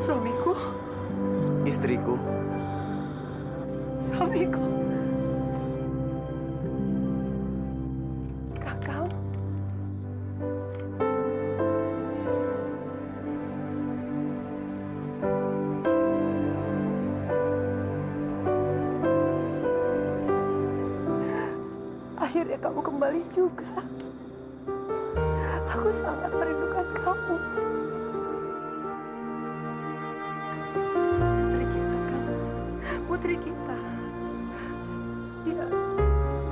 Suamiku. Istriku. Suamiku. Kakak. Akhirnya kamu kembali juga. Aku sangat merindukan kamu. Putri kita, Kang. Putri kita.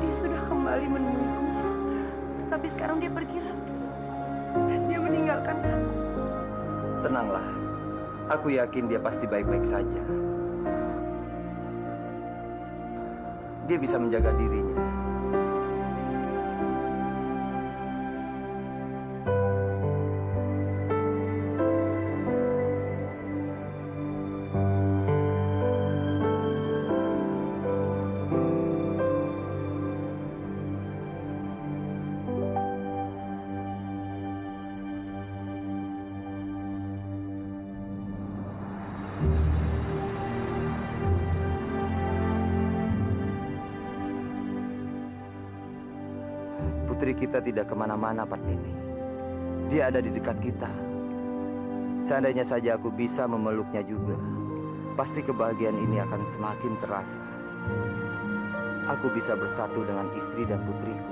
Dia sudah kembali menemuiku. Tetapi sekarang dia pergi lagi. Dia meninggalkan aku. Tenanglah. Aku yakin dia pasti baik-baik saja. Dia bisa menjaga dirinya. Putri kita tidak kemana-mana, Partini. Dia ada di dekat kita. Seandainya saja aku bisa memeluknya juga, pasti kebahagiaan ini akan semakin terasa. Aku bisa bersatu dengan istri dan putriku.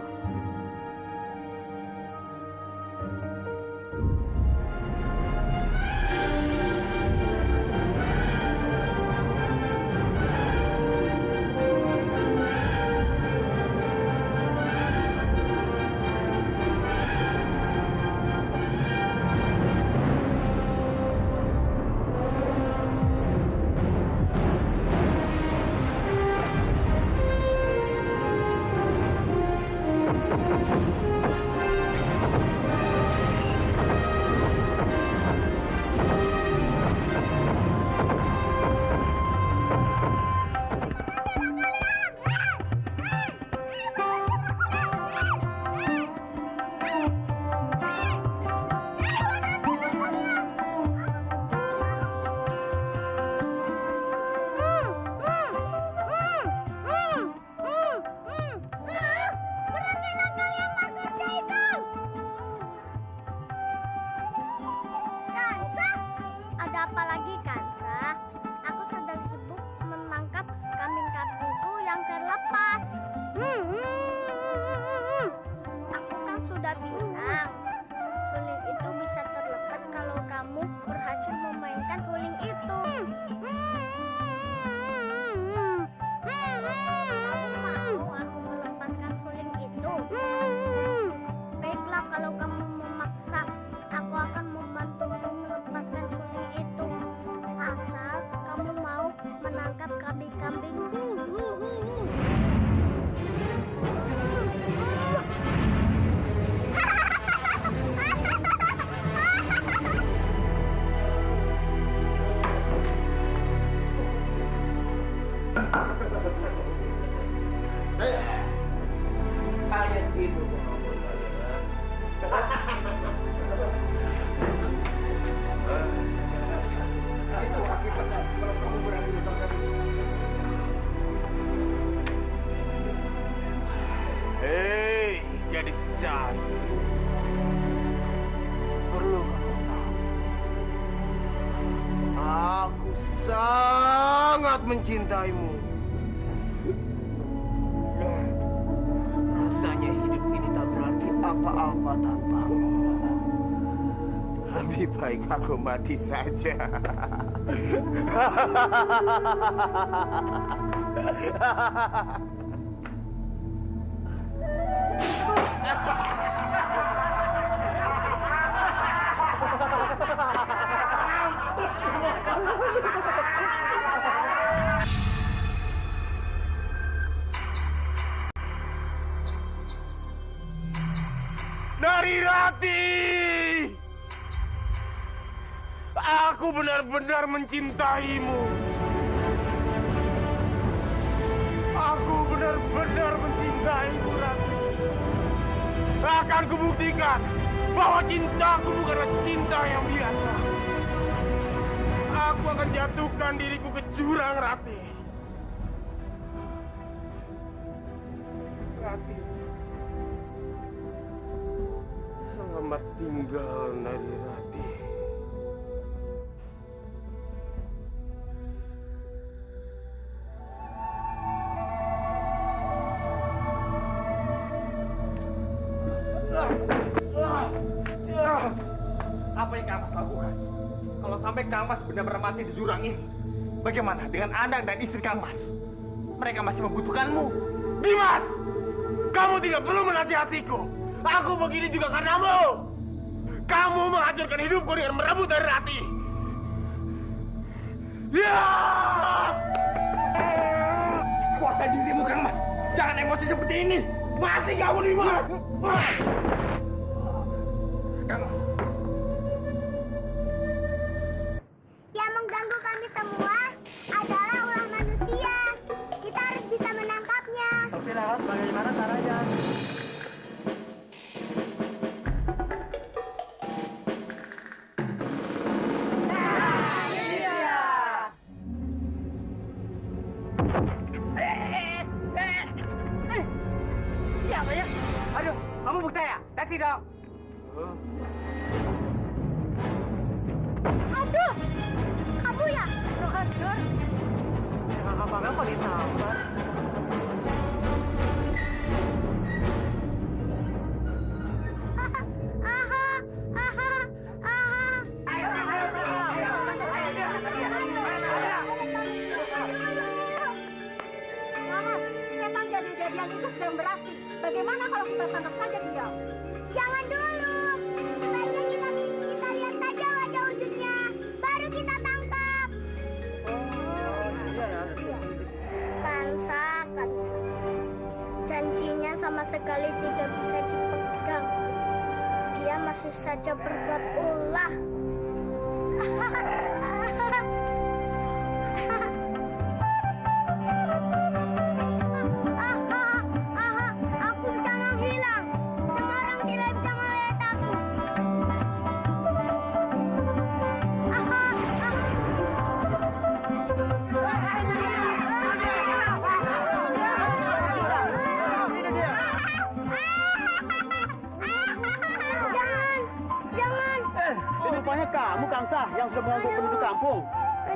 Mencintaimu. Rasanya hidup ini tak berarti apa-apa tanpamu. Lebih baik aku mati saja. Narirati, aku benar-benar mencintaimu. Aku benar-benar mencintaimu, Rati. Akan kubuktikan bahwa cintaku bukanlah cinta yang biasa. Aku akan jatuhkan diriku ke jurang, Rati. Rati. Selamat tinggal, Nari Rati. Apa yang Kang Mas lakukan? Kalau sampai Kang Mas benar-benar mati di jurang ini, bagaimana dengan anak dan istri Kang Mas? Mereka masih membutuhkanmu. Dimas! Kamu tidak perlu menasihatiku. Aku begini juga karenamu. Kamu menghancurkan hidupku dengan merebut dari Rati. Ya! Kuasai dirimu, Kang Mas. Jangan emosi seperti ini. Mati kamu, Dimas! Kang Mas. Yang mengganggu kami semua adalah ulah manusia. Kita harus bisa menangkapnya. Tapi Rahas, bagaimana caranya? Siapa ya? Aduh, kamu percaya? Taksi dong. Aduh, kamu ya? Aduh. Saya nggak bangga kok ditambah. Rahas, setan jadi-jadian itu sedang beraksi. Bagaimana kalau kita tangkap saja dia? Jangan dulu. Sebaiknya kita lihat saja wajah wujudnya. Baru kita tangkap. Kansa. Janjinya sama sekali tidak bisa dipegang. Dia masih saja berbuat ulah. Aku bisa menghilang. Semua orang tidak bisa melihat aku. Jangan. Rupanya kamu, Kangsa, yang sudah mengganggu penduduk kampung.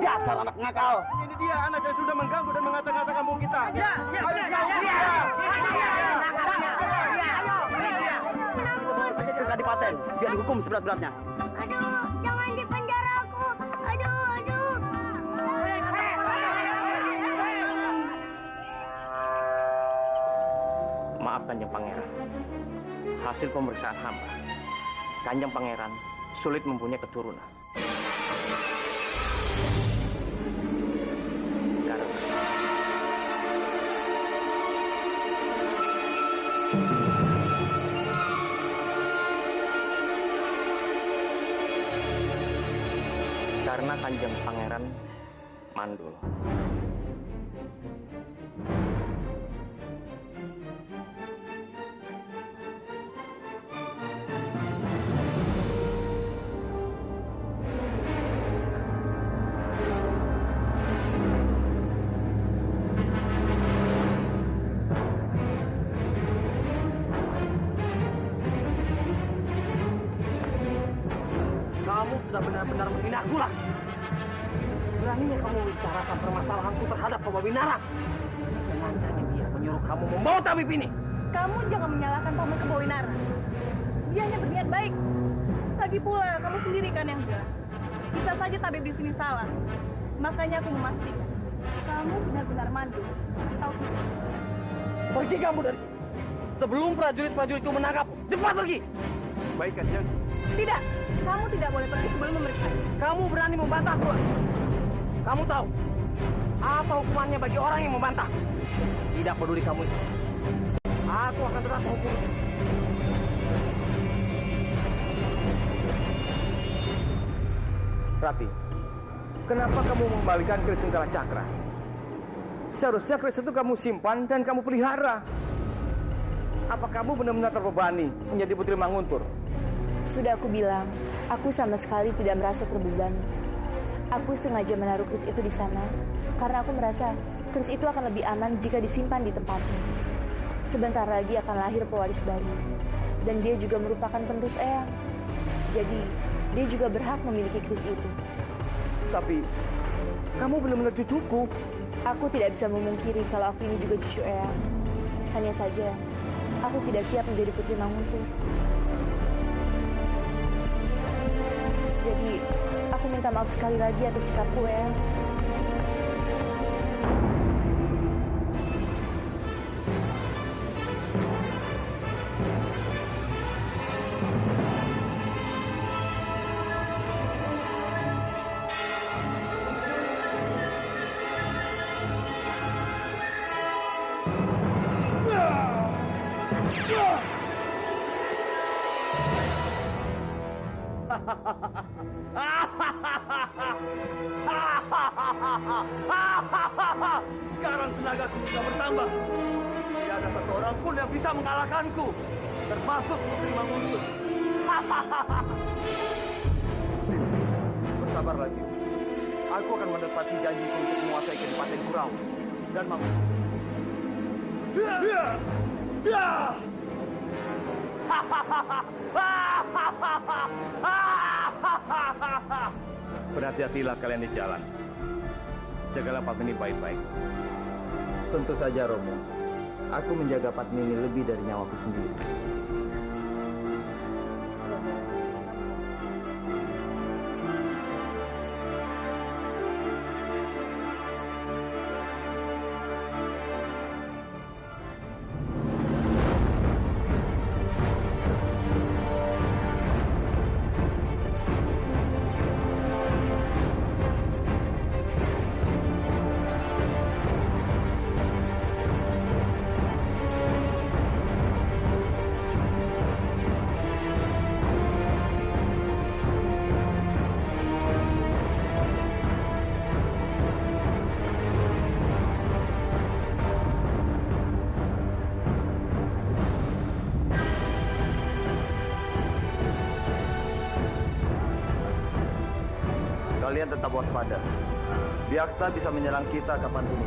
Dasar anak nakal. Ini dia anak yang sudah mengganggu dan mengacak-ngacak kampung kita. Saja ke Kadipaten, biar dihukum seberat-beratnya. Aduh, jangan dipenjara aku. Aduh. Maaf Kanjeng Pangeran. Hasil pemeriksaan hamba, Kanjeng Pangeran sulit mempunyai keturunan. Karena Kanjeng Pangeran mandul. Kamu sudah benar-benar menghina aku, Laks. Beraninya kamu membicarakan permasalahanku terhadap Pak Winara. Dan lancarnya dia menyuruh kamu membawa tabib ini. Kamu jangan menyalahkan Paman Kebawinara. Dia hanya berniat baik. Lagi pula, kamu sendiri kan yang bilang. Bisa saja tabib di sini salah. Makanya aku memastikan. Kamu benar-benar mandul atau tidak. Pergi kamu dari sini. Sebelum prajurit-prajuritku menangkapmu. Cepat pergi. Baik, Kanjeng. Tidak, kamu tidak boleh pergi sebelum memeriksa. Kamu berani membantahku, Laks. Kamu tahu apa hukumannya bagi orang yang membantah? Tidak peduli kamu itu. Aku akan tetap menghukum. Rati, kenapa kamu mengembalikan keris Nenggala Cakra? Seharusnya keris itu kamu simpan dan kamu pelihara. Apa kamu benar-benar terbebani menjadi putri Manguntur? Sudah aku bilang, aku sama sekali tidak merasa terbebani. Aku sengaja menaruh keris itu di sana karena aku merasa keris itu akan lebih aman jika disimpan di tempatnya. Sebentar lagi akan lahir pewaris baru, dan dia juga merupakan penerus Eyang. Jadi, dia juga berhak memiliki keris itu. Tapi, kamu benar-benar cucuku. Aku tidak bisa memungkiri kalau aku ini juga cucu Eyang. Hanya saja, aku tidak siap menjadi putri Manguntuh. Jadi, aku minta maaf sekali lagi atas sikapku, Eyang. Sekarang tenagaku sudah bertambah. Tidak ada satu orang pun yang bisa mengalahkanku, termasuk Putri Manguntuh. Bersabarlah, Tiu. Aku akan menepati janjiku untuk menguasai Kadipaten Kurau dan Manguntuh. Berhati-hatilah kalian di jalan. Jagalah Padmini baik-baik. Tentu saja, Romo. Aku menjaga Padmini lebih dari nyawaku sendiri. Kalian tetap waspada. Biakta bisa menyerang kita kapan pun.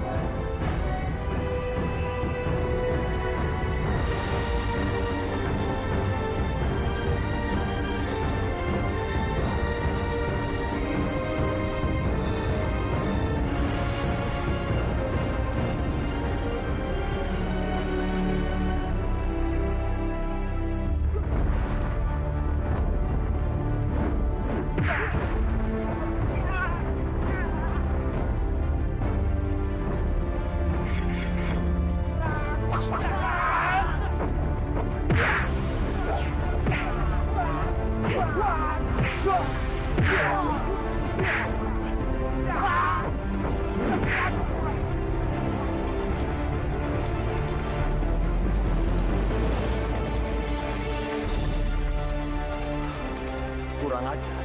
Kurang ajar.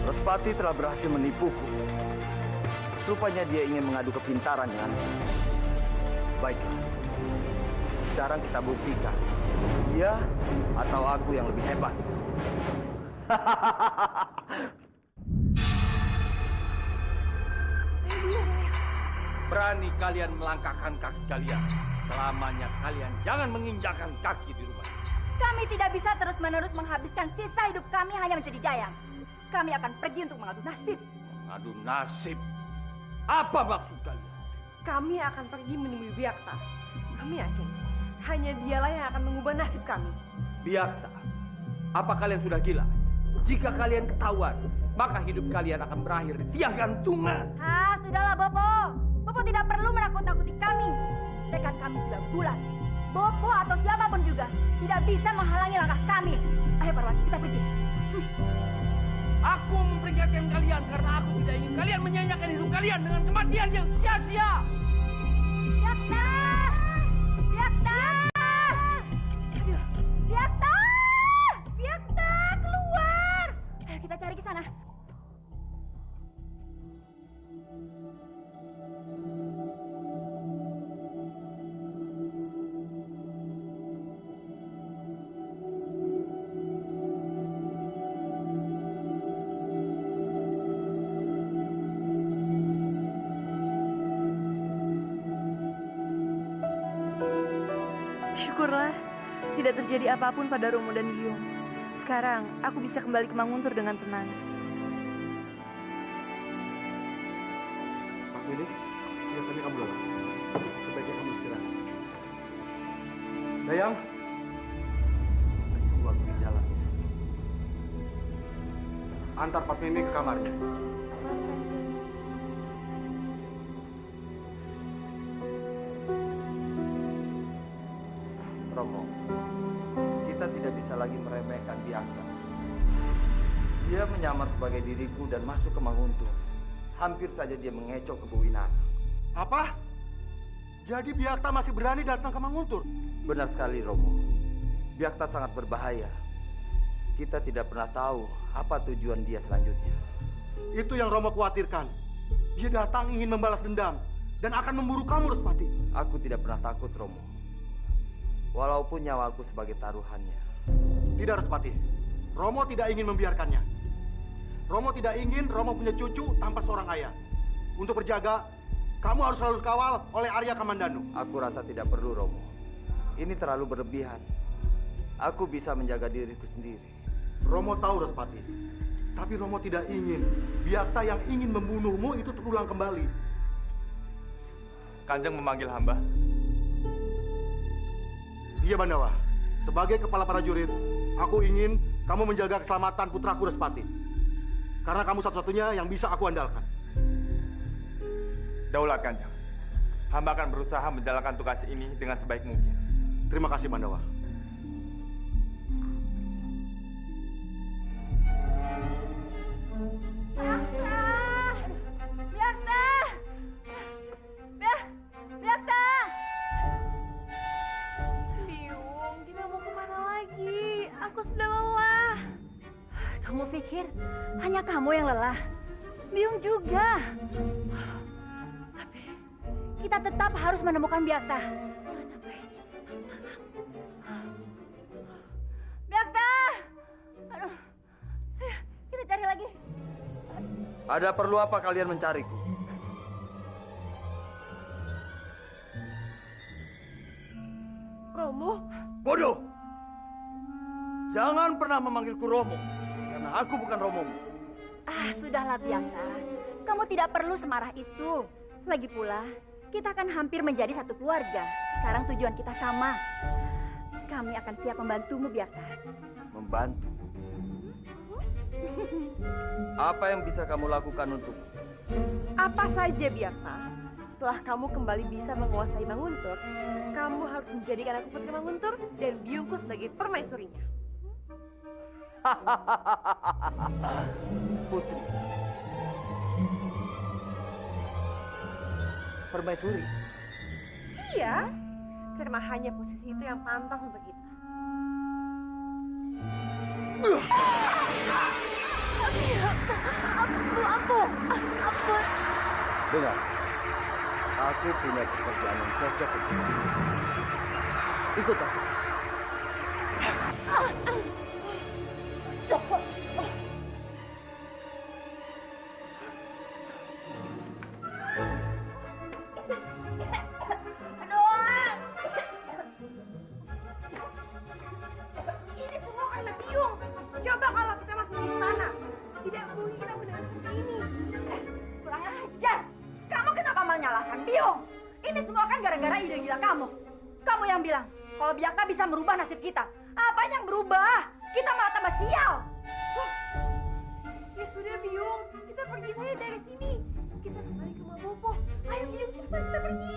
Respati telah berhasil menipuku. Rupanya dia ingin mengadu kepintaran denganku. Baiklah. Sekarang kita buktikan. Dia atau aku yang lebih hebat. Berani kalian melangkahkan kaki kalian. Selamanya kalian jangan menginjakkan kaki di rumah. Kami tidak bisa terus-menerus menghabiskan sisa hidup kami hanya menjadi dayang. Kami akan pergi untuk mengadu nasib. Mengadu nasib? Apa maksud kalian? Kami akan pergi menemui Biakta. Kami yakin hanya dialah yang akan mengubah nasib kami. Biakta, apa kalian sudah gila? Jika kalian ketahuan, maka hidup kalian akan berakhir di tiang gantungan. Ah, sudahlah Bopo. Bopo tidak perlu menakut-nakuti kami. Tekad kami sudah bulat. Bopo atau siapapun juga tidak bisa menghalangi langkah kami. Ayo Parwati, kita pergi. Aku memperingatkan kalian karena aku tidak ingin kalian menyanyiakan hidup kalian dengan kematian yang sia-sia. Biakta! Biakta! Biakta! Biakta, keluar! Ayo kita cari ke sana. Syukurlah, tidak terjadi apapun pada Romo dan Biung. Sekarang, aku bisa kembali ke Manguntur dengan tenang. Pak Minik, kelihatannya kamu lelah. Sebaiknya kamu istirahat. Dayang, tunggu aku di jalan. Antar Pak Minik ke kamarnya. Romo, kita tidak bisa lagi meremehkan Biakta. Dia menyamar sebagai diriku dan masuk ke Manguntur. Hampir saja dia mengecoh ke Winara. Apa? Jadi Biakta masih berani datang ke Manguntur? Benar sekali, Romo. Biakta sangat berbahaya. Kita tidak pernah tahu apa tujuan dia selanjutnya. Itu yang Romo khawatirkan. Dia datang ingin membalas dendam dan akan memburu kamu, Respati. Aku tidak pernah takut, Romo. Walaupun nyawaku sebagai taruhannya. Tidak, Respati. Romo tidak ingin membiarkannya. Romo tidak ingin Romo punya cucu tanpa seorang ayah. Untuk berjaga, kamu harus selalu kawal oleh Arya Kamandanu. Aku rasa tidak perlu, Romo. Ini terlalu berlebihan. Aku bisa menjaga diriku sendiri. Romo tahu, Respati. Tapi Romo tidak ingin Biakta yang ingin membunuhmu itu terulang kembali. Kanjeng memanggil hamba. Iya, Bandawa. Sebagai kepala prajurit, aku ingin kamu menjaga keselamatan putraku Respati. Karena kamu satu-satunya yang bisa aku andalkan. Daulat Kanjeng. Hamba akan berusaha menjalankan tugas ini dengan sebaik mungkin. Terima kasih, Bandawa. Biakta! Biung, kita mau kemana lagi? Aku sudah lelah. Kamu pikir hanya kamu yang lelah? Biung juga. Tapi kita tetap harus menemukan Biakta. Jangan sampai. Biakta! Aduh. Kita cari lagi. Ada perlu apa kalian mencariku? Romo? Bodoh! Jangan pernah memanggilku Romo, karena aku bukan Romomu. Sudahlah Biakta. Kamu tidak perlu semarah itu. Lagi pula, kita akan hampir menjadi satu keluarga. Sekarang tujuan kita sama. Kami akan siap membantumu, Biakta. Membantu? Apa yang bisa kamu lakukan untuk? Apa saja, Biakta. Setelah kamu kembali bisa menguasai Manguntur, kamu harus menjadikan aku putri Manguntur dan Biungku sebagai permaisurinya. Putri. Permaisuri. Iya, karena hanya posisi itu yang pantas untuk kita. Ampun. Dengar, aku punya pekerjaan yang cocok untukmu. Ikut aku. Ini semua karena Biung. Coba kalau kita masih di sana, tidak mungkin kita mendengar seperti ini. Kurang ajar. Kamu kenapa menyalahkan Biung? Ini semua kan gara-gara ide gila kamu. Kamu yang bilang kalau Biakta bisa merubah nasib kita. Apa yang berubah? Kita malah tambah sial. Ya sudah Biung, kita pergi saja dari sini. Kita kembali ke rumah Bopo. Ayo Biung, cepat kita pergi.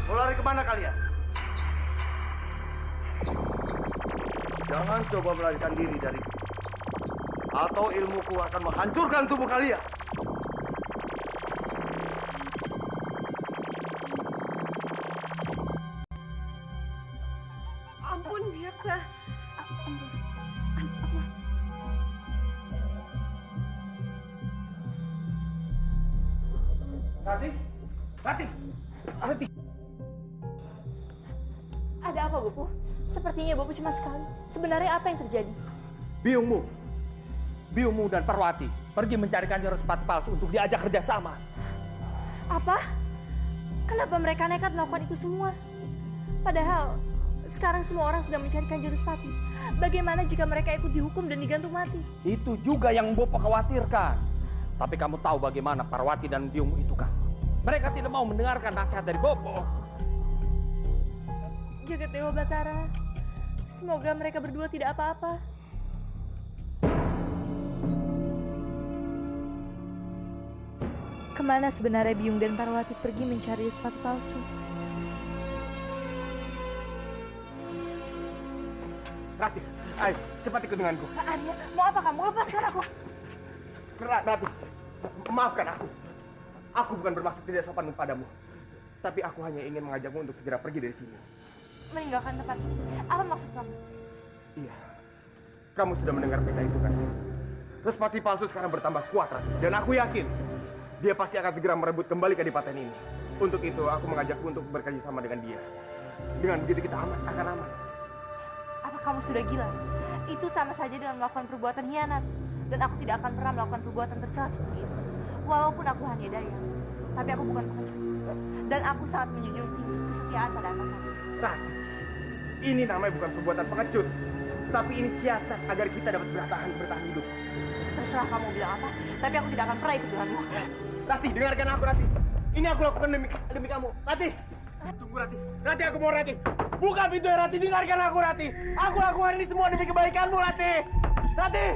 Mau lari kemana kalian? Jangan coba melarikan diri dariku, atau ilmuku akan menghancurkan tubuh kalian. Ampun Biakta. Rati. Ada apa Bopo? Sepertinya Bopo cemas sekali. Sebenarnya apa yang terjadi? Biungmu dan Parwati pergi mencarikan Respati palsu untuk diajak kerjasama. Apa? Kenapa mereka nekat melakukan itu semua? Padahal sekarang semua orang sedang mencari Kanjeng Respati. Bagaimana jika mereka ikut dihukum dan digantung mati? Itu juga yang Bopo khawatirkan. Tapi kamu tahu bagaimana Parwati dan Biung itu kan? Mereka tidak mau mendengarkan nasihat dari Bopo. Jagat Dewa Batara, semoga mereka berdua tidak apa-apa. Kemana sebenarnya Biung dan Parwati pergi mencari sepatu palsu? Rati, ayo cepat ikut denganku. Arya, mau apa kamu? Lepaskan aku. Rati, maafkan aku. Aku bukan bermaksud tidak sopan padamu. Tapi aku hanya ingin mengajakmu untuk segera pergi dari sini. Meninggalkan tempat ini. Apa maksud kamu? Iya, kamu sudah mendengar berita itu kan? Respati palsu sekarang bertambah kuat, Rati. Dan aku yakin dia pasti akan segera merebut kembali kadipaten ini. Untuk itu, aku mengajakmu untuk bekerja sama dengan dia. Dengan begitu kita akan aman. Apa kamu sudah gila? Itu sama saja dengan melakukan perbuatan hianat. Dan aku tidak akan pernah melakukan perbuatan tercela seperti itu. Walaupun aku hanya daya, tapi aku bukan pengecut. Dan aku sangat menjunjung tinggi kesetiaan pada atasanku. Rati, ini namanya bukan perbuatan pengecut. Tapi ini siasat agar kita dapat bertahan hidup. Terserah kamu bilang apa, tapi aku tidak akan pernah ikut denganmu. Rati, dengarkan aku, Rati. Ini aku lakukan demi kamu. Rati, tunggu Rati. Rati, aku mau Rati. Buka pintu ya, Rati. Dengarkan aku, Rati. Aku lakukan ini semua demi kebaikanmu, Rati. Rati.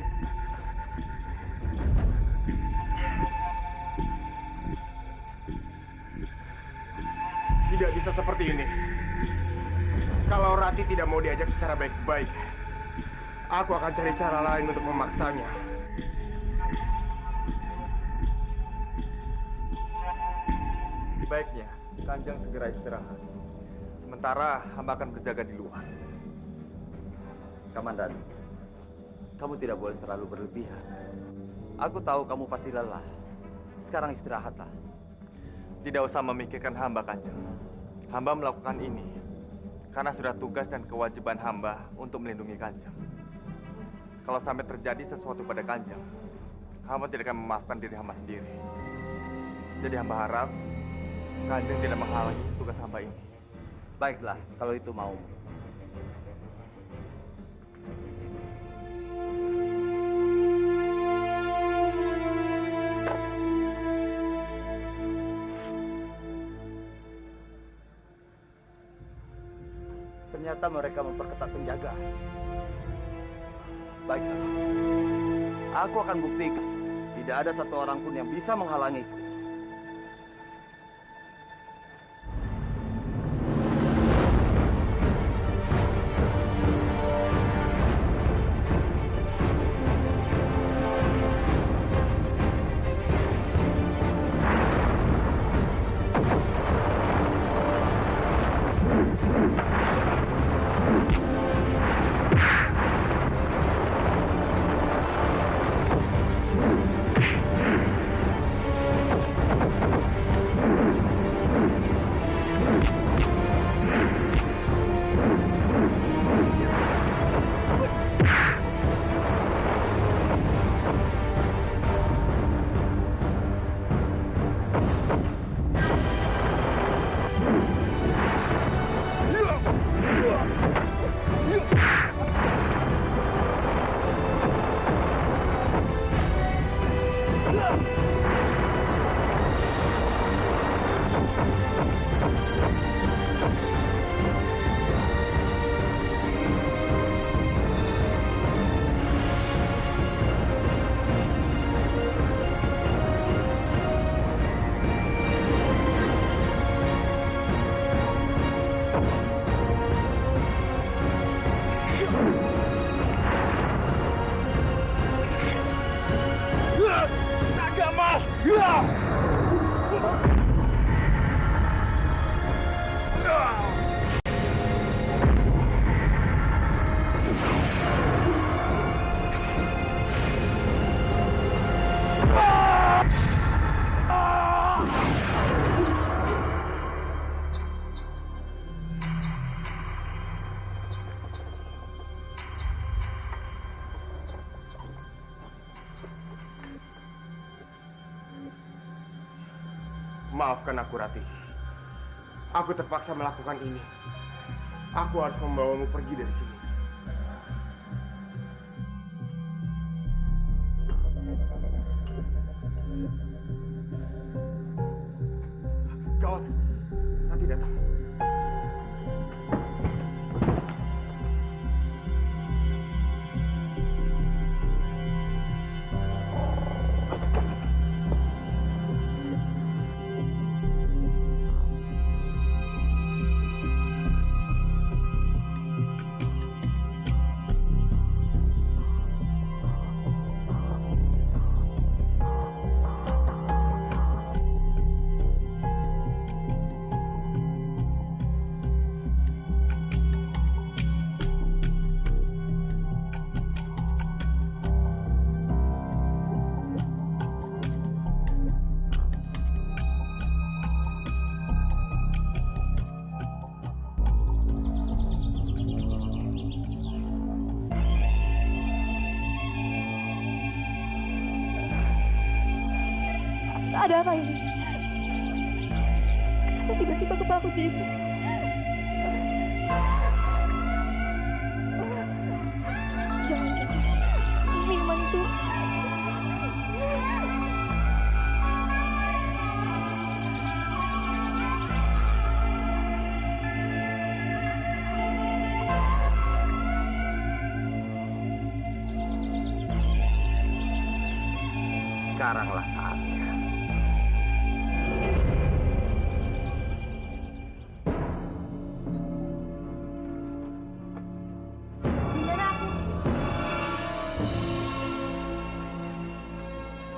Tidak bisa seperti ini. Kalau Rati tidak mau diajak secara baik-baik, aku akan cari cara lain untuk memaksanya. Sebaiknya Kanjeng segera istirahat. Sementara hamba akan berjaga di luar. Kamandan, kamu tidak boleh terlalu berlebihan. Aku tahu kamu pasti lelah. Sekarang istirahatlah. Tidak usah memikirkan hamba, Kanjeng. Hamba melakukan ini karena sudah tugas dan kewajiban hamba untuk melindungi Kanjeng. Kalau sampai terjadi sesuatu pada Kanjeng, hamba tidak akan memaafkan diri hamba sendiri. Jadi hamba harap Kanjeng tidak menghalangi tugas hamba ini. Baiklah, kalau itu mau. Ternyata mereka memperketat penjaga. Baiklah, aku akan buktikan tidak ada satu orang pun yang bisa menghalangiku. Maafkan aku, Rati. Aku terpaksa melakukan ini Aku harus membawamu pergi dari sini. Gawat, nanti datang. Ada apa ini? Kenapa tiba-tiba kepala aku jadi pusing? Jangan-jangan minuman itu. Sekaranglah saatnya.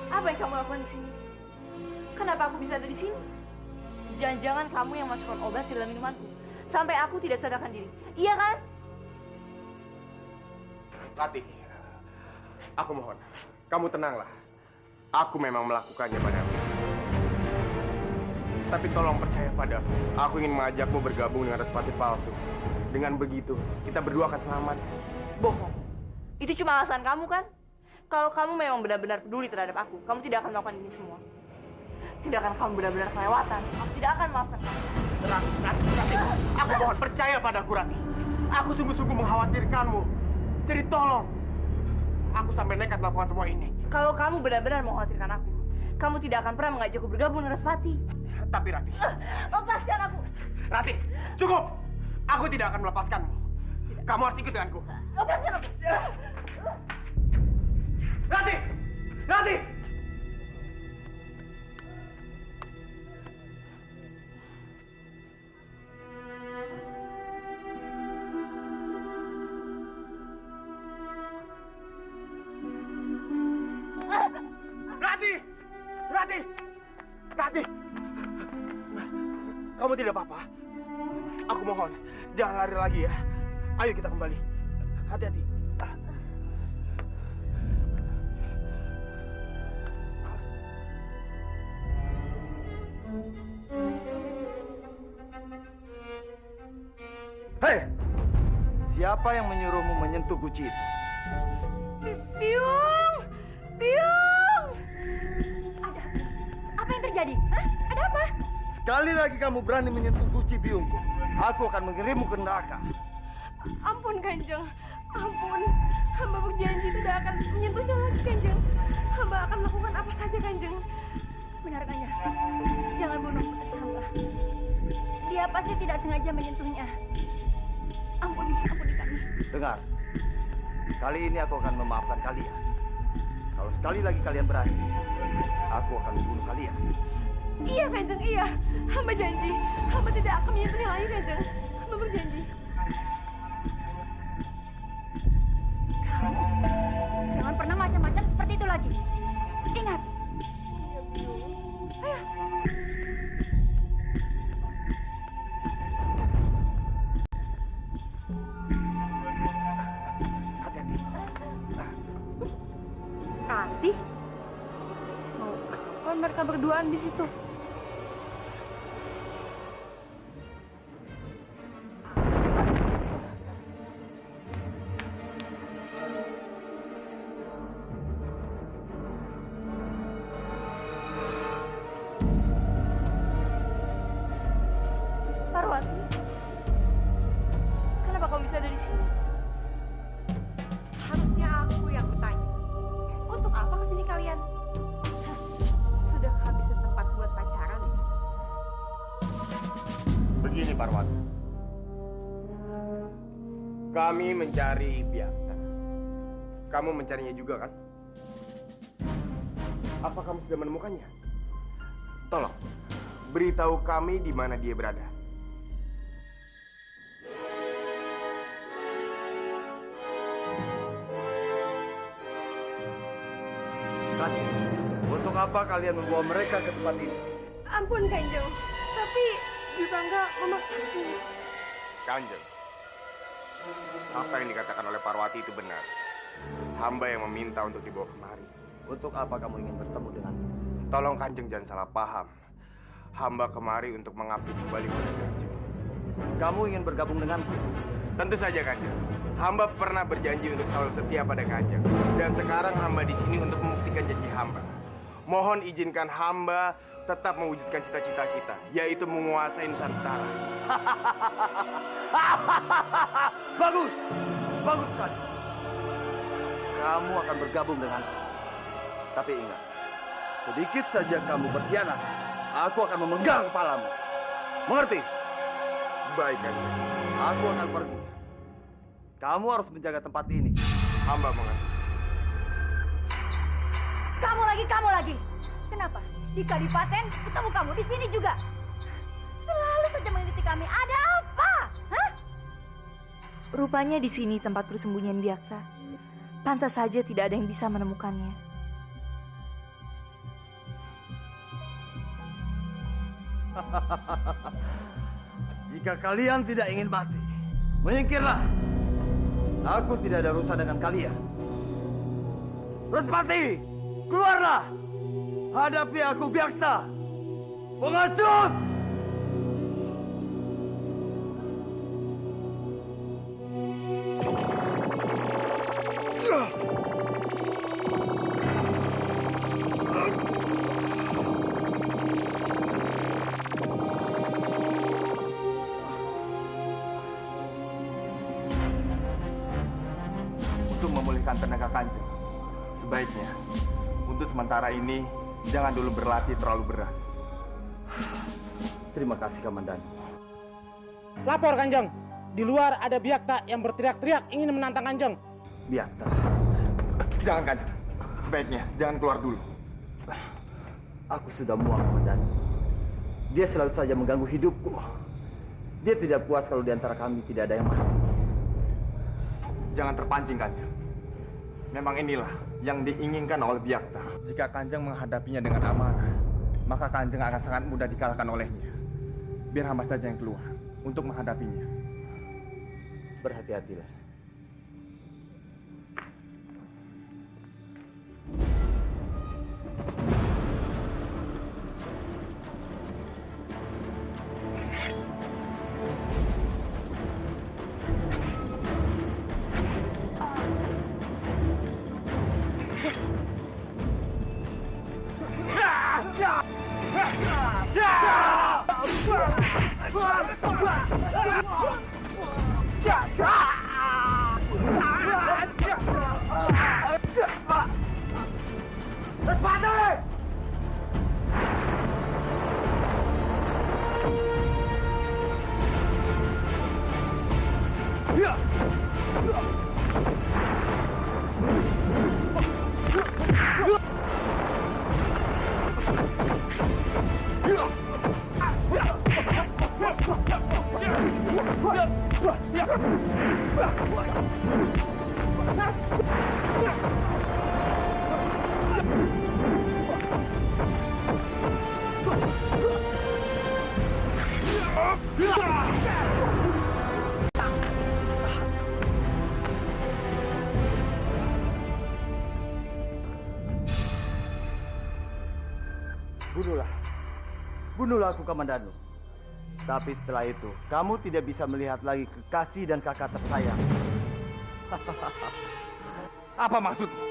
Apa yang kamu lakukan di sini? Kenapa aku bisa ada di sini? Jangan-jangan kamu yang masukkan obat ke dalam minumanku sampai aku tidak sadarkan diri. Iya kan? Ratih, aku mohon, kamu tenanglah. Aku memang melakukannya padamu. Tapi tolong percaya padaku. Aku ingin mengajakmu bergabung dengan Respati palsu. Dengan begitu, kita berdua akan selamat. Bohong. Itu cuma alasan kamu kan? Kalau kamu memang benar-benar peduli terhadap aku, kamu tidak akan melakukan ini semua. Tidak akan kamu benar-benar kelewatan. Aku tidak akan memaafkan kamu. Ratih, aku mohon percaya padaku, Ratih. Aku sungguh-sungguh mengkhawatirkanmu. Jadi tolong. Aku sampai nekat melakukan semua ini. Kalau kamu benar-benar mengkhawatirkan aku, kamu tidak akan pernah mengajakku bergabung dengan Respati. Tapi Ratih. Lepaskan aku. Ratih, cukup. Aku tidak akan melepaskanmu. Kamu harus ikut denganku. Lepaskan aku. Ratih! Ratih! Ratih! Ratih! Ratih! Kamu tidak apa-apa? Aku mohon, jangan lari lagi ya. Ayo kita kembali. Hati-hati. Hei! Siapa yang menyuruhmu menyentuh guci itu? Biung! Biung! Ada apa yang terjadi? Hah? Ada apa? Sekali lagi kamu berani menyentuh guci biungku, aku akan mengirimmu ke neraka. Ampun, Kanjeng. Ampun. Hamba berjanji tidak akan menyentuhnya lagi, Kanjeng. Hamba akan melakukan apa saja, Kanjeng. Benar, Kanjeng. Jangan bunuh putri hamba. Dia pasti tidak sengaja menyentuhnya. Ampuni kami. Dengar, kali ini aku akan memaafkan kalian. Kalau sekali lagi kalian berani, aku akan membunuh kalian. Iya, Kanjeng, iya. Hamba janji. Hamba tidak akan menyentuhnya lagi, Kanjeng. Hamba berjanji. Kamu jangan pernah macam-macam seperti itu lagi. Ingat. Ayo. Hati-hati. Nanti mau apa mereka berduaan di situ? Parwati, bisa ada di sini? Harusnya aku yang bertanya. Untuk apa kesini kalian? Hah, sudah kehabisan tempat buat pacaran ya? Begini Parwati, kami mencari Biakta. Kamu mencarinya juga kan? Apa kamu sudah menemukannya? Tolong, beritahu kami di mana dia berada. Kanjeng, untuk apa kalian membawa mereka ke tempat ini? Ampun Kanjeng, tapi Jutangga memaksaku. Kanjeng, apa yang dikatakan oleh Parwati itu benar. Hamba yang meminta untuk dibawa kemari. Untuk apa kamu ingin bertemu denganku? Tolong Kanjeng jangan salah paham. Hamba kemari untuk mengabdi kembali pada Kanjeng. Kamu ingin bergabung denganku? Tentu saja Kanjeng. Hamba pernah berjanji untuk selalu setia pada Kanjeng. Dan sekarang hamba di sini untuk membuktikan janji hamba. Mohon izinkan hamba tetap mewujudkan cita-cita kita, yaitu menguasai Nusantara. Bagus! Bagus sekali. Kamu akan bergabung denganku. Tapi ingat, sedikit saja kamu berkhianat, aku akan memenggal kepalamu. Mengerti? Baik Kanjeng. Aku akan pergi. Kamu harus menjaga tempat ini. Hamba mengerti. Kamu lagi. Kenapa? Di Kadipaten ketemu kamu di sini juga. Selalu saja mengikuti kami. Ada apa? Hah? Rupanya di sini tempat persembunyian Biakta. Pantas saja tidak ada yang bisa menemukannya. Jika kalian tidak ingin mati, menyingkirlah. Aku tidak ada urusan dengan kalian. Respati, keluarlah. Hadapi aku, Biakta. Pengecut! Untuk memulihkan tenaga Kanjeng, sebaiknya untuk sementara ini jangan dulu berlatih terlalu berat. Terima kasih, Komandan. Lapor Kanjeng, di luar ada Biakta yang berteriak-teriak ingin menantang Kanjeng. Biakta. Jangan Kanjeng, sebaiknya jangan keluar dulu. Aku sudah muak, Komandan. Dia selalu saja mengganggu hidupku. Dia tidak puas kalau di antara kami tidak ada yang mati. Jangan terpancing Kanjeng. Memang inilah yang diinginkan oleh Biakta. Jika Kanjeng menghadapinya dengan amanah, maka Kanjeng akan sangat mudah dikalahkan olehnya. Biar hamba saja yang keluar untuk menghadapinya. Berhati-hatilah. Bunuhlah aku, Kamandanu. Tapi setelah itu, kamu tidak bisa melihat lagi kekasih dan kakak tersayang. Apa maksudmu?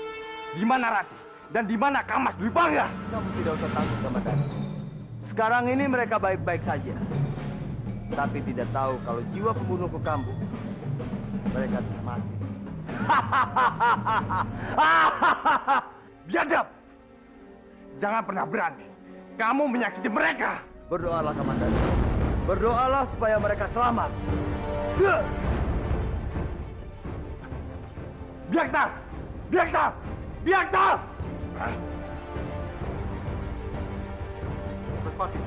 Di mana Rati? Dan di mana Kamas Dwi Pangga? Kamu tidak usah takut, Kamandanu. Sekarang ini mereka baik-baik saja. Tapi tidak tahu kalau jiwa pembunuhku kambuh. mereka bisa mati. Biadab! Jangan pernah berani kamu menyakiti mereka. Berdoalah, Kamandanu. Berdoalah supaya mereka selamat. Biakta! Biakta! Biakta! Respati.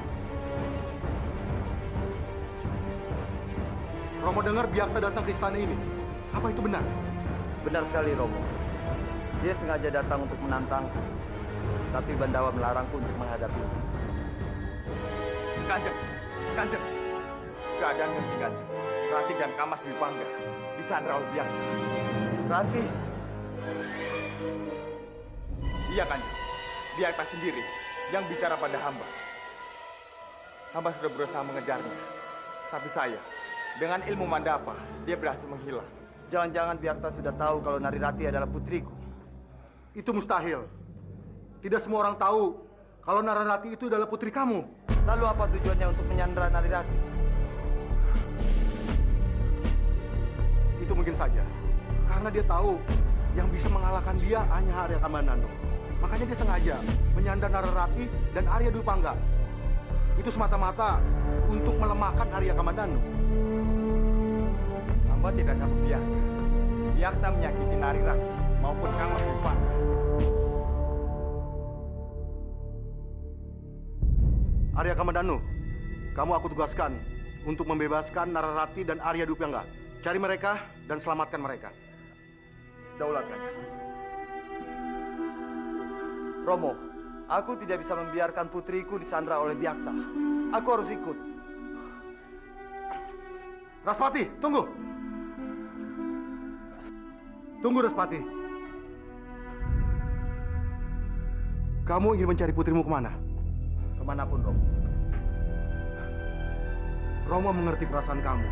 Romo dengar Biakta datang ke istana ini. Apa itu benar? Benar sekali, Romo. Dia sengaja datang untuk menantangku. Tapi Bandawa melarangku untuk menghadapinya. Kanjeng, Kanjeng. Keadaan genting, Kanjeng. Rati dan Kamas Dwipangga disandra oleh Biakta. Rati, Iya, Kanjeng. Biakta sendiri yang bicara pada hamba. Hamba sudah berusaha mengejarnya. Tapi saya, dengan ilmu Mandapa, dia berhasil menghilang. jangan-jangan Biakta sudah tahu kalau Narirati adalah putriku. Itu mustahil. Tidak semua orang tahu kalau Nararati itu adalah putri kamu. Lalu apa tujuannya untuk menyandra Narirati? Itu mungkin saja. Karena dia tahu yang bisa mengalahkan dia hanya Arya Kamandanu. Makanya dia sengaja menyandar Nararati dan Arya Dwipangga. Itu semata-mata untuk melemahkan Arya Kamandanu. Hamba tidak dapat biarkan Biakta menyakiti Narirati maupun Kamas Dwipangga. Arya Kamandanu, kamu aku tugaskan untuk membebaskan Nararati dan Arya Dwipangga. Cari mereka dan selamatkan mereka. Daulat, Kanjeng. Romo, aku tidak bisa membiarkan putriku disandra oleh Biakta. Aku harus ikut. Raspati, tunggu. Tunggu, Raspati. Kamu ingin mencari putrimu kemana? Kemanapun, Romo. Romo mengerti perasaan kamu.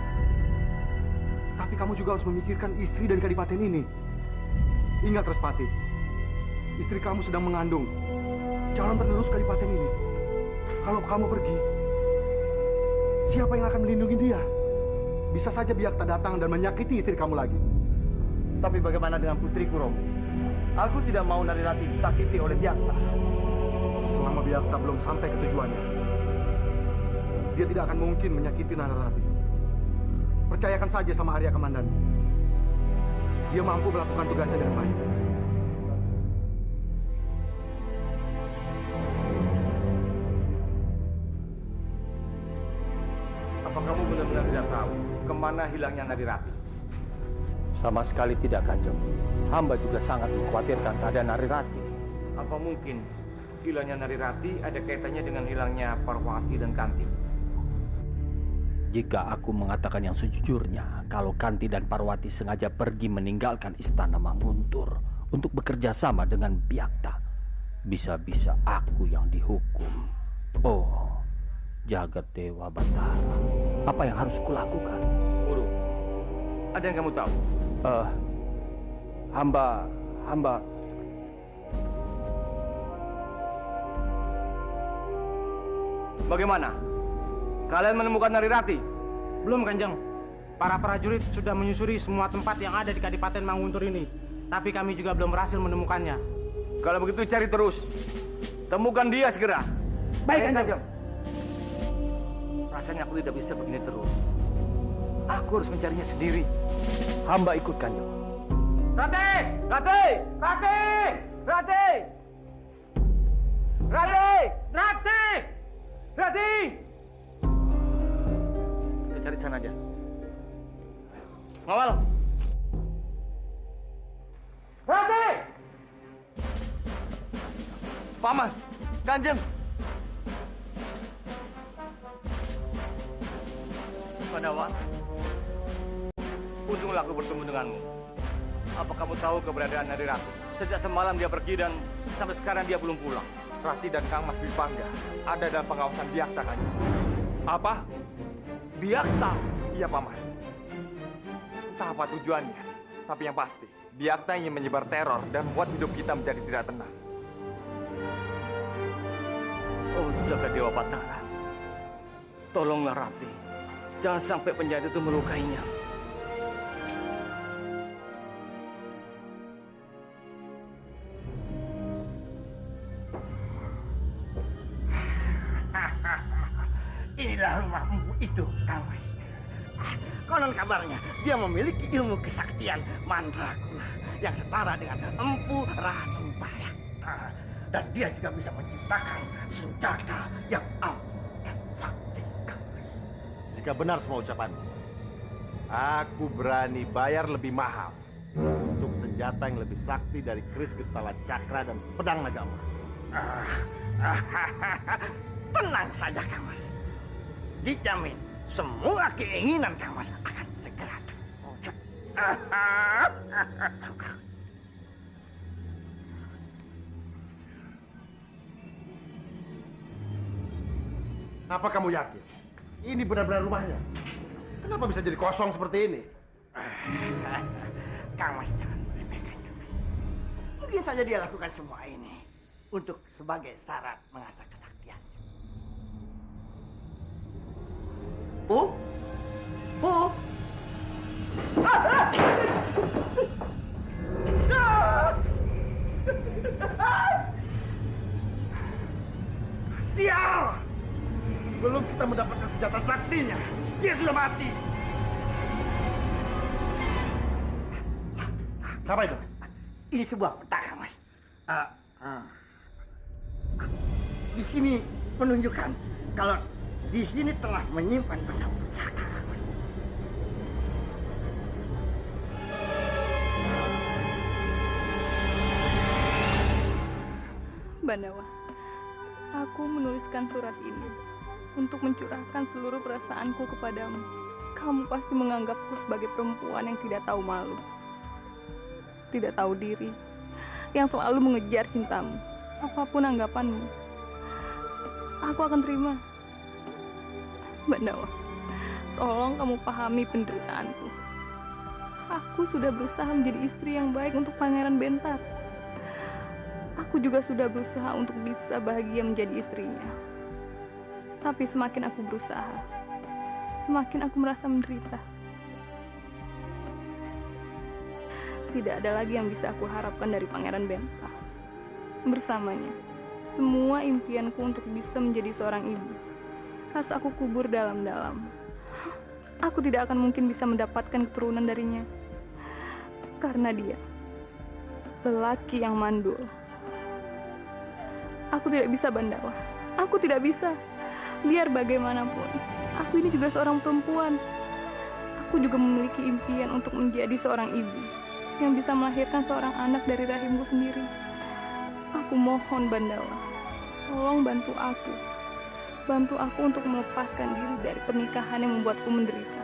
Tapi kamu juga harus memikirkan istri dari kadipaten ini. Ingat, Raspati. Istri kamu sedang mengandung calon penerus kadipaten ini. Kalau kamu pergi, siapa yang akan melindungi dia? Bisa saja Biakta datang dan menyakiti istri kamu lagi. Tapi bagaimana dengan putriku, Romo? Aku tidak mau Narirati disakiti oleh Biakta. Selama Biakta belum sampai ke tujuannya, dia tidak akan mungkin menyakiti Nararati. Percayakan saja sama Arya Kamandanu. Dia mampu melakukan tugasnya dengan baik. Apa kamu benar-benar tidak tahu kemana hilangnya Narirati? Sama sekali tidak, Kanjeng. Hamba juga sangat mengkhawatirkan keadaan Narirati. Apa mungkin hilangnya Narirati ada kaitannya dengan hilangnya Parwati dan Kanti? Jika aku mengatakan yang sejujurnya, kalau Kanti dan Parwati sengaja pergi meninggalkan istana Manguntur untuk bekerja sama dengan Biakta, bisa-bisa aku yang dihukum. Oh, jagat Dewa Batara, apa yang harus kulakukan? Guru, ada yang kamu tahu? Hamba... Bagaimana? Kalian menemukan Narirati? Belum, Kanjeng. Para prajurit sudah menyusuri semua tempat yang ada di Kadipaten Manguntur ini. Tapi kami juga belum berhasil menemukannya. Kalau begitu cari terus. Temukan dia segera. Baik, Kanjeng. Rasanya aku tidak bisa begini terus. Aku harus mencarinya sendiri. Hamba ikut, Kanjeng. Rati! Rati! Rati! Rati! Rati! Rati! Rati! Kita cari sana aja. Ngawal! Rati! Paman, Kanjeng. Pandawa, untunglah aku bertemu denganmu. Apa kamu tahu keberadaan Narirati? Sejak semalam dia pergi dan sampai sekarang dia belum pulang. Rati dan Kang Mas Dwipangga ada dalam pengawasan Biakta, Kanjeng. Apa? Biakta? Iya, Paman. Entah apa tujuannya, tapi yang pasti, Biakta ingin menyebar teror dan membuat hidup kita menjadi tidak tenang. Oh, jaga Dewa Batara. Tolonglah Rati. Jangan sampai penjahat itu melukainya. Itu Kang Mas. Konon kabarnya dia memiliki ilmu kesaktian Mandraguna yang setara dengan Empu Ratu Bayakta. Dan dia juga bisa menciptakan senjata yang ampuh dan sakti, Kang Mas. Jika benar semua ucapanmu, aku berani bayar lebih mahal untuk senjata yang lebih sakti dari keris Getala Cakra dan pedang naga emas. Tenang saja, Kang Mas. Dijamin semua keinginan Kang Mas akan segera terwujud. Apa kamu yakin? Ini benar-benar rumahnya? Kenapa bisa jadi kosong seperti ini? Kang Mas jangan meremehkan, Kang Mas. Mungkin saja dia lakukan semua ini untuk sebagai syarat mengasah kesaktiannya. Bu? Bu? Sial! Belum kita mendapatkan senjata saktinya, dia sudah mati. Apa itu? Ini sebuah peta, Kang Mas. Di sini menunjukkan kalau di sini telah menyimpan benda pusaka, Kang Mas. Bandawa, aku menuliskan surat ini untuk mencurahkan seluruh perasaanku kepadamu. Kamu pasti menganggapku sebagai perempuan yang tidak tahu malu, tidak tahu diri, yang selalu mengejar cintamu. Apapun anggapanmu, aku akan terima. Bandawa, tolong kamu pahami penderitaanku. Aku sudah berusaha menjadi istri yang baik untuk Pangeran Bentar. Aku juga sudah berusaha untuk bisa bahagia menjadi istrinya. Tapi semakin aku berusaha, semakin aku merasa menderita. Tidak ada lagi yang bisa aku harapkan dari Pangeran Bentar. Bersamanya, semua impianku untuk bisa menjadi seorang ibu harus aku kubur dalam-dalam. Aku tidak akan mungkin bisa mendapatkan keturunan darinya. Karena dia lelaki yang mandul. Aku tidak bisa, Bandawa. Aku tidak bisa. Biar bagaimanapun, aku ini juga seorang perempuan. Aku juga memiliki impian untuk menjadi seorang ibu yang bisa melahirkan seorang anak dari rahimku sendiri. Aku mohon, Bandawa, tolong bantu aku. Bantu aku untuk melepaskan diri dari pernikahan yang membuatku menderita.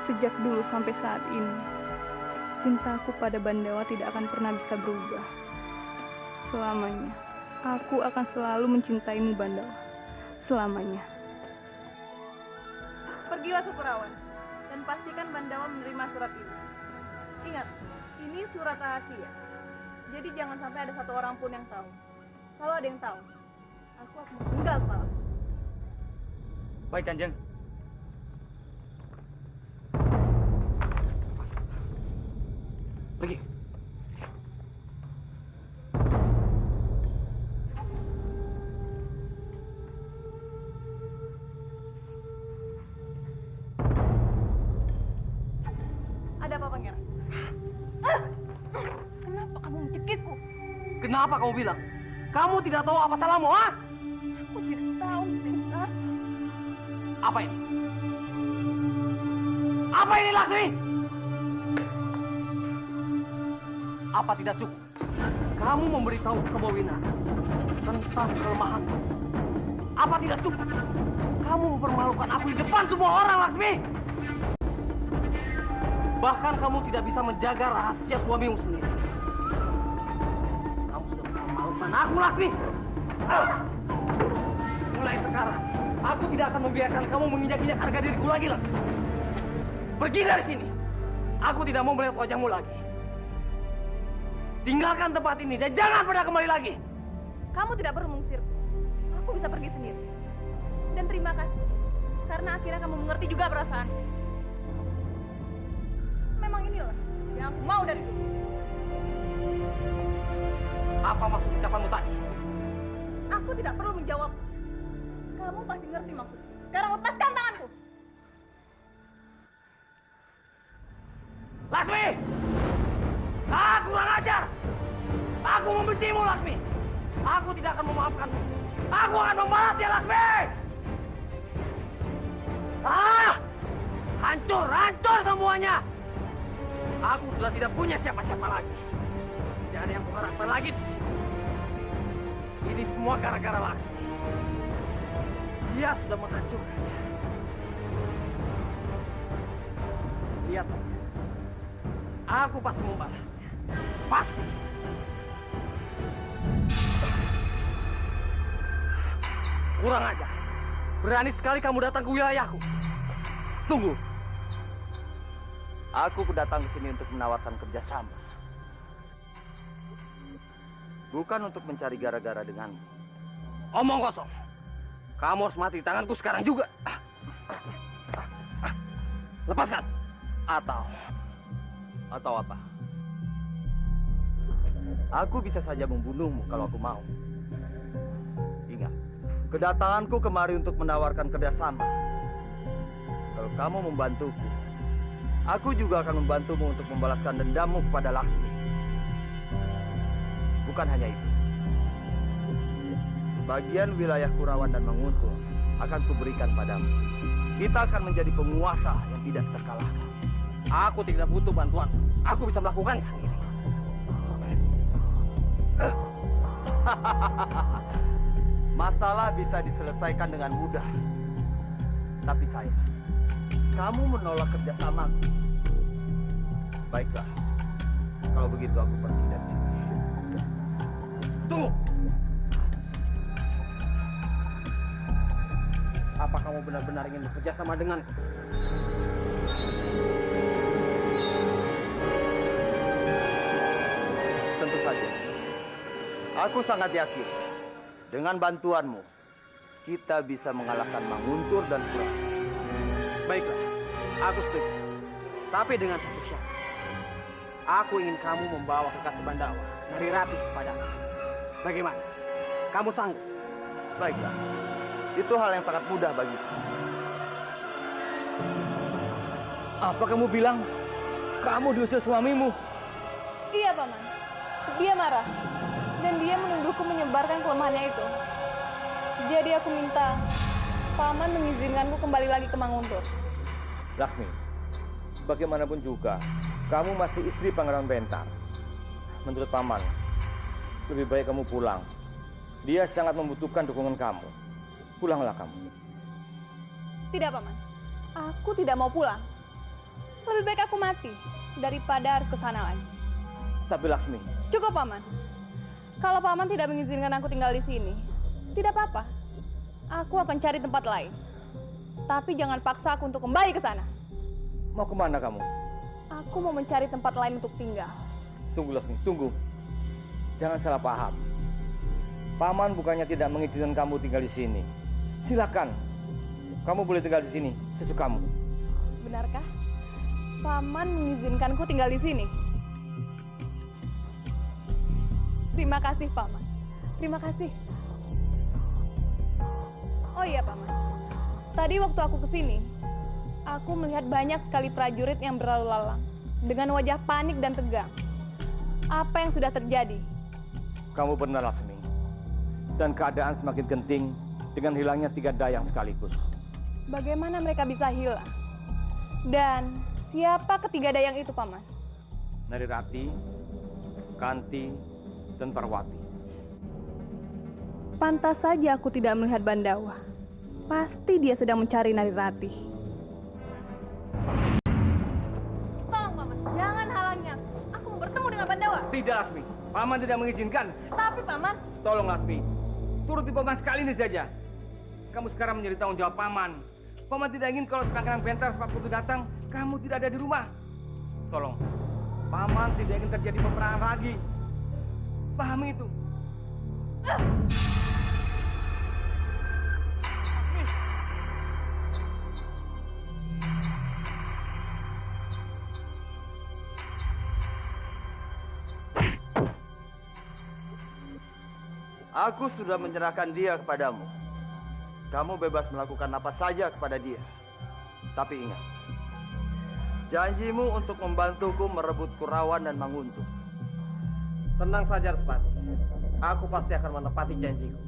Sejak dulu sampai saat ini, cintaku pada Bandawa tidak akan pernah bisa berubah. Selamanya, aku akan selalu mencintaimu, Bandawa. Selamanya. Pergilah ke Kurawan dan pastikan Bandawa menerima surat ini. Ingat, ini surat rahasia. Jadi jangan sampai ada satu orang pun yang tahu. Kalau ada yang tahu, aku akan meninggal kepala. Baik, Kanjeng. Pergi. Ada apa, Pangeran? Kenapa kamu mencekikku? Kenapa kamu bilang? Kamu tidak tahu apa salahmu, ha? Aku tidak tahu, Bentar. Apa ini? Apa ini, Laksmi? Apa tidak cukup? Kamu memberitahu Kebawinara tentang kelemahanmu. Apa tidak cukup? Kamu mempermalukan aku di depan semua orang, Laksmi. Bahkan kamu tidak bisa menjaga rahasia suamimu sendiri. Kamu sudah mempermalukan aku, Laksmi. Mulai sekarang, aku tidak akan membiarkan kamu menginjak-injak harga diriku lagi, Laksmi. Pergi dari sini. Aku tidak mau melihat wajahmu lagi. Tinggalkan tempat ini dan jangan pernah kembali lagi. Kamu tidak perlu mengusirku. Aku bisa pergi sendiri. Dan terima kasih, karena akhirnya kamu mengerti juga perasaan. Memang inilah yang aku mau dari dulu. Apa maksud ucapanmu tadi? Aku tidak perlu menjawab. Kamu pasti ngerti maksudku. Sekarang lepaskan tanganku. Lasmi! Kurang ajar! Aku membencimu, Lasmi! Aku tidak akan memaafkanmu. Aku akan membalasnya, Lasmi! Hancur, hancur semuanya! Aku sudah tidak punya siapa-siapa lagi. Tidak ada yang kuharapkan lagi di sini. Ini semua gara-gara Lasmi. Dia sudah menghancurkannya. Lihat saja. Aku pasti membalasnya. Pasti. Kurang ajar. Berani sekali kamu datang ke wilayahku. Tunggu. Aku datang ke sini untuk menawarkan kerjasama. Bukan untuk mencari gara-gara denganmu. Omong kosong. Kamu harus mati di tanganku sekarang juga. Lepaskan. Atau apa? Aku bisa saja membunuhmu kalau aku mau. Ingat, kedatanganku kemari untuk menawarkan kerjasama. Kalau kamu membantuku, aku juga akan membantumu untuk membalaskan dendammu kepada Laksmi. Bukan hanya itu. Sebagian wilayah Kurawan dan Manguntur akan kuberikan padamu. Kita akan menjadi penguasa yang tidak terkalahkan. Aku tidak butuh bantuan. Aku bisa melakukan sendiri. Masalah bisa diselesaikan dengan mudah. Tapi sayang, kamu menolak kerjasamaku. Baiklah, kalau begitu aku pergi dari sini. Tunggu. Apa kamu benar-benar ingin bekerja sama denganku? Tentu saja. Aku sangat yakin dengan bantuanmu kita bisa mengalahkan Manguntur dan Kurawan. Baiklah, aku setuju. Tapi dengan satu syarat. Aku ingin kamu membawa Kekasih Bandawa, Narirati kepadaku. Bagaimana? Kamu sanggup? Baiklah. Itu hal yang sangat mudah bagiku. Apa kamu bilang? Kamu diusir suamimu? Iya, Paman. Dia marah. Dan dia menuduhku menyebarkan kelemahannya itu. Jadi aku minta Paman mengizinkanku kembali lagi ke Manguntur. Laksmi, bagaimanapun juga, kamu masih istri Pangeran Bentar. Menurut Paman, lebih baik kamu pulang. Dia sangat membutuhkan dukungan kamu. Pulanglah kamu. Tidak, Paman. Aku tidak mau pulang. Lebih baik aku mati daripada harus ke sana lagi. Tapi Laksmi... Cukup, Paman. Kalau Paman tidak mengizinkan aku tinggal di sini, tidak apa-apa. Aku akan cari tempat lain. Tapi jangan paksa aku untuk kembali ke sana. Mau kemana kamu? Aku mau mencari tempat lain untuk tinggal. Tunggu, Laksmi, tunggu. Jangan salah paham. Paman bukannya tidak mengizinkan kamu tinggal di sini. Silakan. Kamu boleh tinggal di sini sesukamu. Benarkah? Paman mengizinkanku tinggal di sini. Terima kasih, Paman. Terima kasih. Oh iya, Paman. Tadi waktu aku kesini, aku melihat banyak sekali prajurit yang berlalu lalang dengan wajah panik dan tegang. Apa yang sudah terjadi? Kamu benar, Laksmi. Dan keadaan semakin genting dengan hilangnya 3 dayang sekaligus. Bagaimana mereka bisa hilang? Dan siapa ketiga dayang itu, Paman? Narirati, Kanti, dan Parwati. Pantas saja aku tidak melihat Bandawa. Pasti dia sedang mencari Narirati. Tolong, Paman, jangan halangi aku. Aku mau bertemu dengan Bandawa. Tidak, Laksmi. Paman tidak mengizinkan. Tapi, Paman... Tolong, Laksmi. Turuti Paman sekali ini saja. Kamu sekarang menjadi tanggung jawab Paman. Paman tidak ingin kalau Pangeran Bentar sepak itu datang, kamu tidak ada di rumah. Tolong. Paman tidak ingin terjadi peperangan lagi. Pahami itu. Aku sudah menyerahkan dia kepadamu. kamu bebas melakukan apa saja kepada dia. Tapi ingat, janjimu untuk membantuku merebut Kurawan dan Manguntung. Tenang saja, Respati. Aku pasti akan menepati janjiku.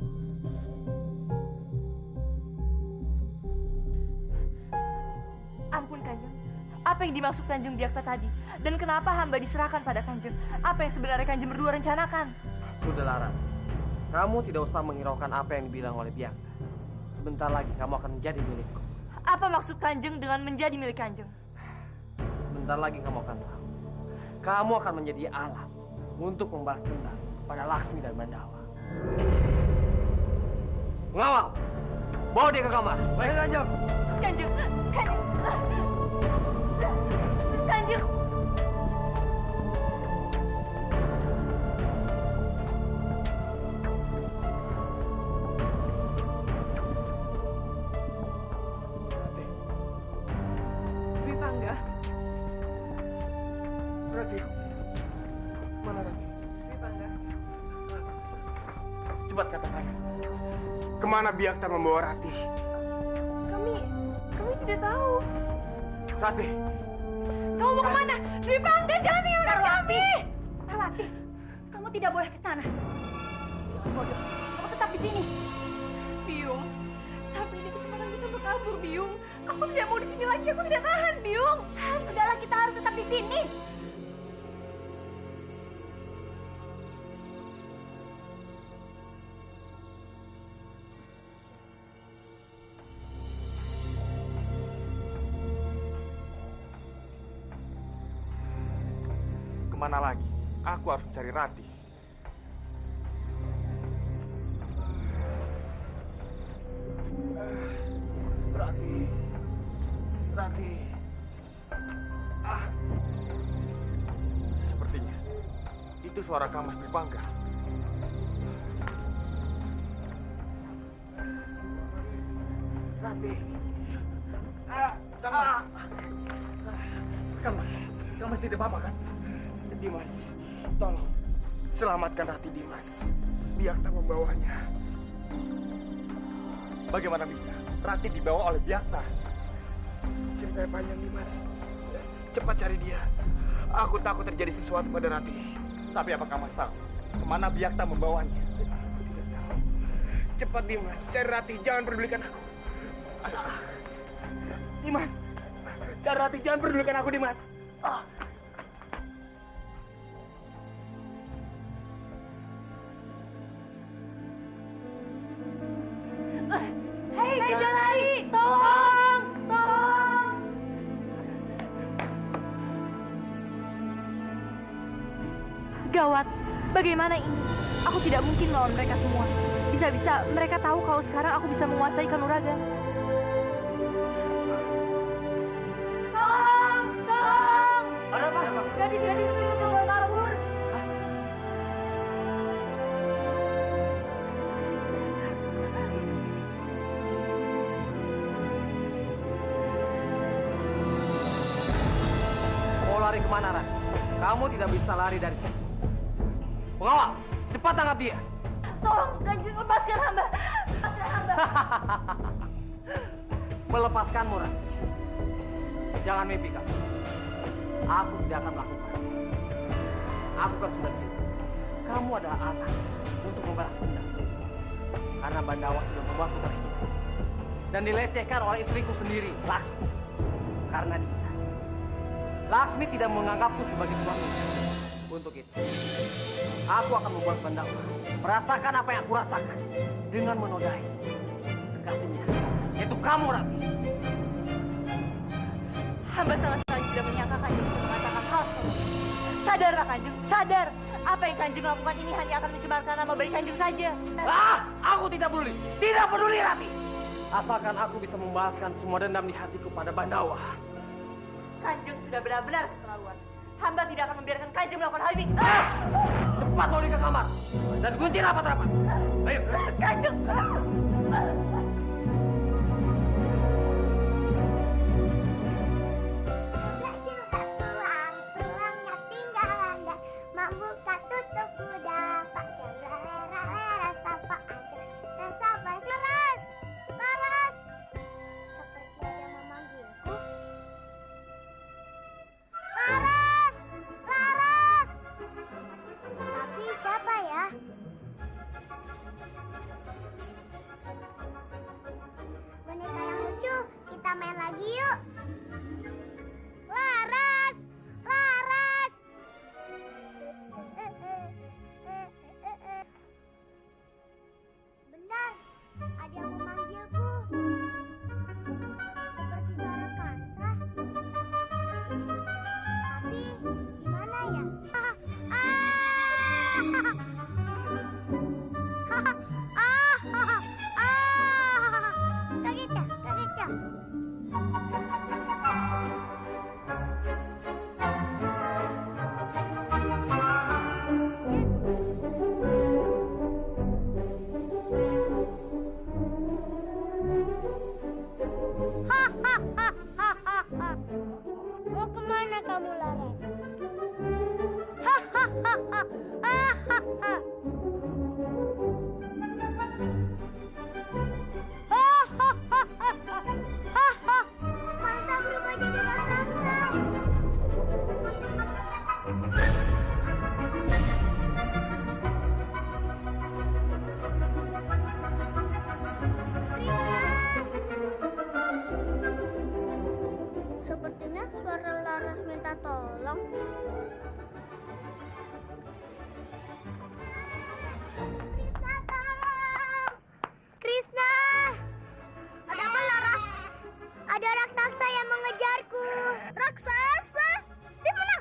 Ampun Kanjeng, apa yang dimaksud Kanjeng Biakta tadi? Dan kenapa hamba diserahkan pada Kanjeng? Apa yang sebenarnya Kanjeng berdua rencanakan? Sudahlah, Rati. Kamu tidak usah menghiraukan apa yang dibilang oleh Biakta. Sebentar lagi kamu akan menjadi milikku. Apa maksud Kanjeng dengan menjadi milik Kanjeng? Sebentar lagi kamu akan tahu. Kamu akan menjadi alat untuk membalas dendam kepada Laksmi dan Bandawa. Pengawal, bawa dia ke kamar. Baik, Kanjeng. Kanjeng, Kanjeng, Kanjeng. Rati. Dwi Pangga. Rati. Mana Rati? Dwi Pangga. Cepat katakan. Kemana Biakta membawa Rati? Kami tidak tahu. Rati. Kamu mau kemana? Dwi Pangga, jangan tinggalkan kami. Parwati, kamu tidak boleh ke sana. Jangan bodoh, kamu tetap di sini. Biung, tapi ini kesempatan kita untuk kabur, Biung. Aku tidak mau di sini lagi, aku tidak tahan, Biung. Sudahlah, kita harus tetap di sini. Kemana lagi? Aku harus cari Rati. Rati. Rati. Sepertinya itu suara Kamas Dwi Pangga. Rati. Kamas tidak apa-apa kan? Dimas, tolong selamatkan Rati, Dimas. Biakta membawanya. Bagaimana bisa? Rati dibawa oleh Biakta. Ceritanya panjang, Dimas. Cepat cari dia. Aku takut terjadi sesuatu pada Rati. Tapi apa Kamas tahu kemana Biakta membawanya? Aku tidak tahu. Cepat, Dimas. Cari Rati. Jangan pedulikan aku. Dimas. Cari Rati. Jangan pedulikan aku, Dimas. Hei, jangan lari! Tolong! Tolong! Gawat, bagaimana ini? Aku tidak mungkin melawan mereka semua. Bisa-bisa mereka tahu kalau sekarang aku bisa menguasai kanuragan. Tolong! Tolong! Ada apa? Gadis-gadis itu coba kabur. Mau lari kemana, Ran? Kamu tidak bisa lari dari sini. Pengawal, cepat tangkap dia. Tolong, Kanjeng, lepaskan hamba. Lepaskan hamba. Melepaskanmu, Ran. Jangan mimpi kamu. Aku tidak akan melakukan. Aku kan sudah bilang, kamu adalah alat untuk membalas dendam. Karena Bandawa sudah membuatku terhina dan dilecehkan oleh istriku sendiri, Laksmi. Karena dia, Laksmi tidak menganggapku sebagai suami. Untuk itu, aku akan membuat Bandawa merasakan apa yang aku rasakan dengan menodai kekasihnya, yaitu kamu, Rati. Hamba sama sekali tidak menyangka Kanjeng bisa mengatakan hal seperti ini. Sadarlah Kanjeng, sadar. Apa yang Kanjeng lakukan ini hanya akan mencemarkan nama baik Kanjeng saja. Aku tidak peduli. Tidak peduli, Rati. Asalkan aku bisa membalaskan semua dendam di hatiku pada Bandawa. Kanjeng sudah benar-benar keterlaluan. Hamba tidak akan membiarkan Kanjeng melakukan hal ini. Cepat bawa dia ke kamar dan kunci rapat-rapat. Ayo. Kanjeng. Tulangnya tinggal anda, membuka tutup mudah, pakai lera-lera sapa aja, dan sapa seras, Mau kemana kamu, Laras? Hahaha. Hahaha. Masa berubah jadi raksasa? Sepertinya suara Laras minta tolong. Krishna, tolong! Krishna! Ada apa, Laras? Ada raksasa yang mengejarku. Raksasa? Di mana?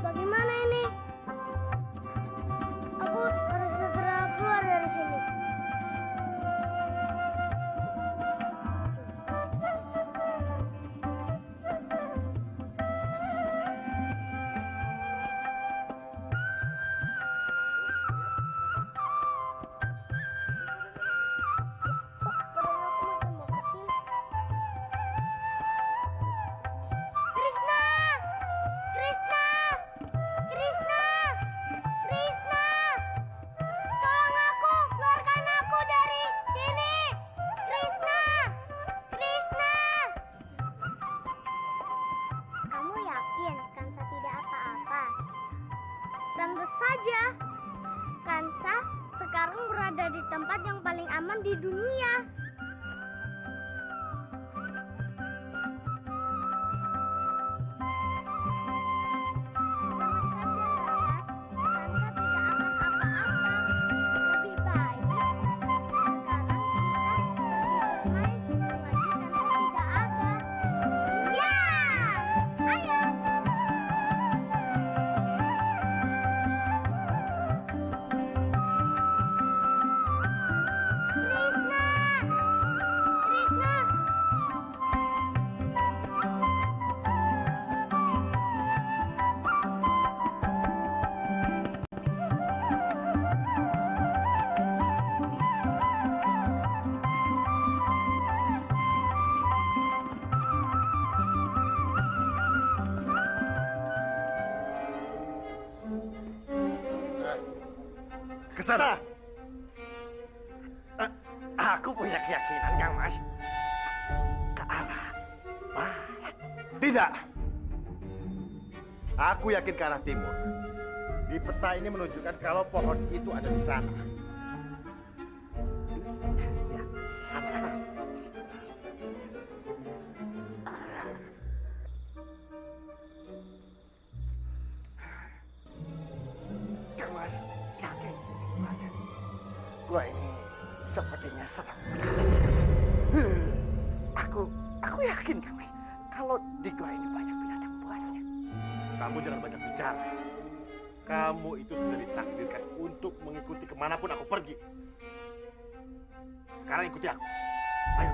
Bagaimana ini? Aku harus segera keluar dari sini. Krishna! Krishna! Krishna! Krishna! Tolong aku, keluarkan aku dari sini. Krishna! Krishna! Kamu yakin Kansa tidak apa-apa? Tentu saja. Kansa sekarang berada di tempat yang paling aman di dunia. Ke sana. Aku punya keyakinan, Kang Mas. Ke arah barat. Tidak. Aku yakin ke arah timur. Di peta ini menunjukkan kalau pohon itu ada di sana. Kang Mas, yakin? Gua ini sepertinya serem sekali. Aku yakin, Kang Mas, kalau di gua ini banyak binatang buasnya. Kamu jangan banyak bicara. Kamu itu sudah ditakdirkan untuk mengikuti kemanapun aku pergi. Sekarang ikuti aku. Ayo.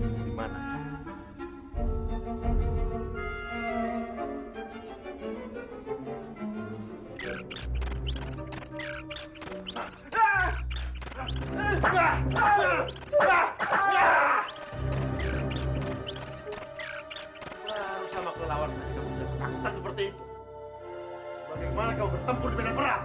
Di mana? Baru sama kelelawar saja kamu sudah ketakutan seperti itu. Bagaimana kau bertempur di medan perang?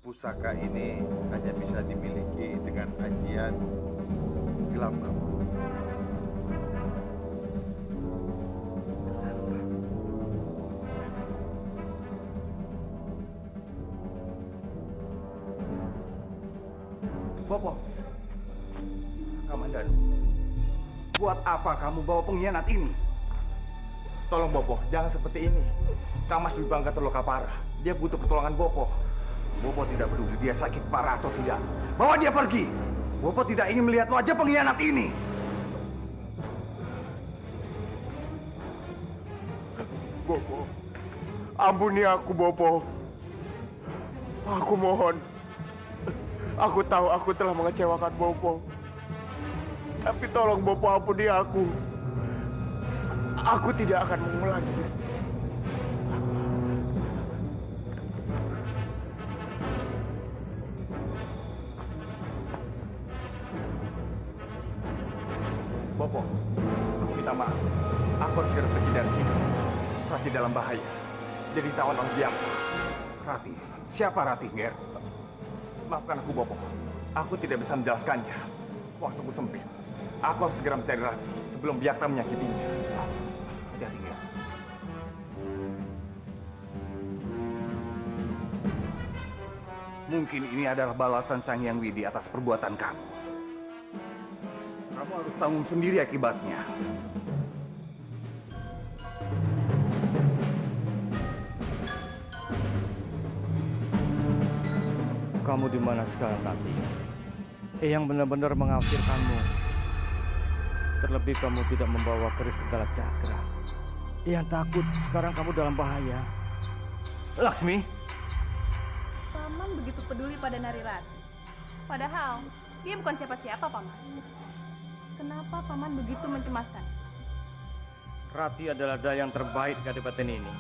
Pusaka ini hanya bisa dimiliki dengan ajian Gelambang. Bopo, Kamandanu, buat apa kamu bawa pengkhianat ini? Tolong Bopo, jangan seperti ini. Kang Mas Dwi Bangga terluka parah. Dia butuh pertolongan Bopo. Bopo tidak peduli dia sakit parah atau tidak. Bawa dia pergi. Bopo tidak ingin melihat wajah pengkhianat ini. Bopo, ampuni aku, Bopo. Aku mohon. Aku tahu aku telah mengecewakan Bopo. Tapi tolong Bopo ampuni aku. Aku tidak akan mengulangi. Bopo, aku minta maaf. Aku harus segera pergi dari sini. Rati dalam bahaya. Jadi tawan orang diam. Rati? Siapa Rati, Nger? Maafkan aku, Bopo. Aku tidak bisa menjelaskannya. Waktuku sempit. Aku harus segera mencari Rati sebelum Biakta menyakitinya. Hati-hati, Nger. Mungkin ini adalah balasan Sang Hyang Widi atas perbuatan kamu. Kamu harus tanggung sendiri akibatnya. Kamu di mana sekarang, Rati? Yang benar-benar mengkhawatirkanmu. Terlebih kamu tidak membawa keris Ketala Cakra. Yang takut sekarang kamu dalam bahaya. Laksmi? Paman begitu peduli pada Narirati. Padahal dia bukan siapa-siapa, Paman. Kenapa Paman begitu mencemaskan? Rati adalah dayang terbaik di Kadipaten ini.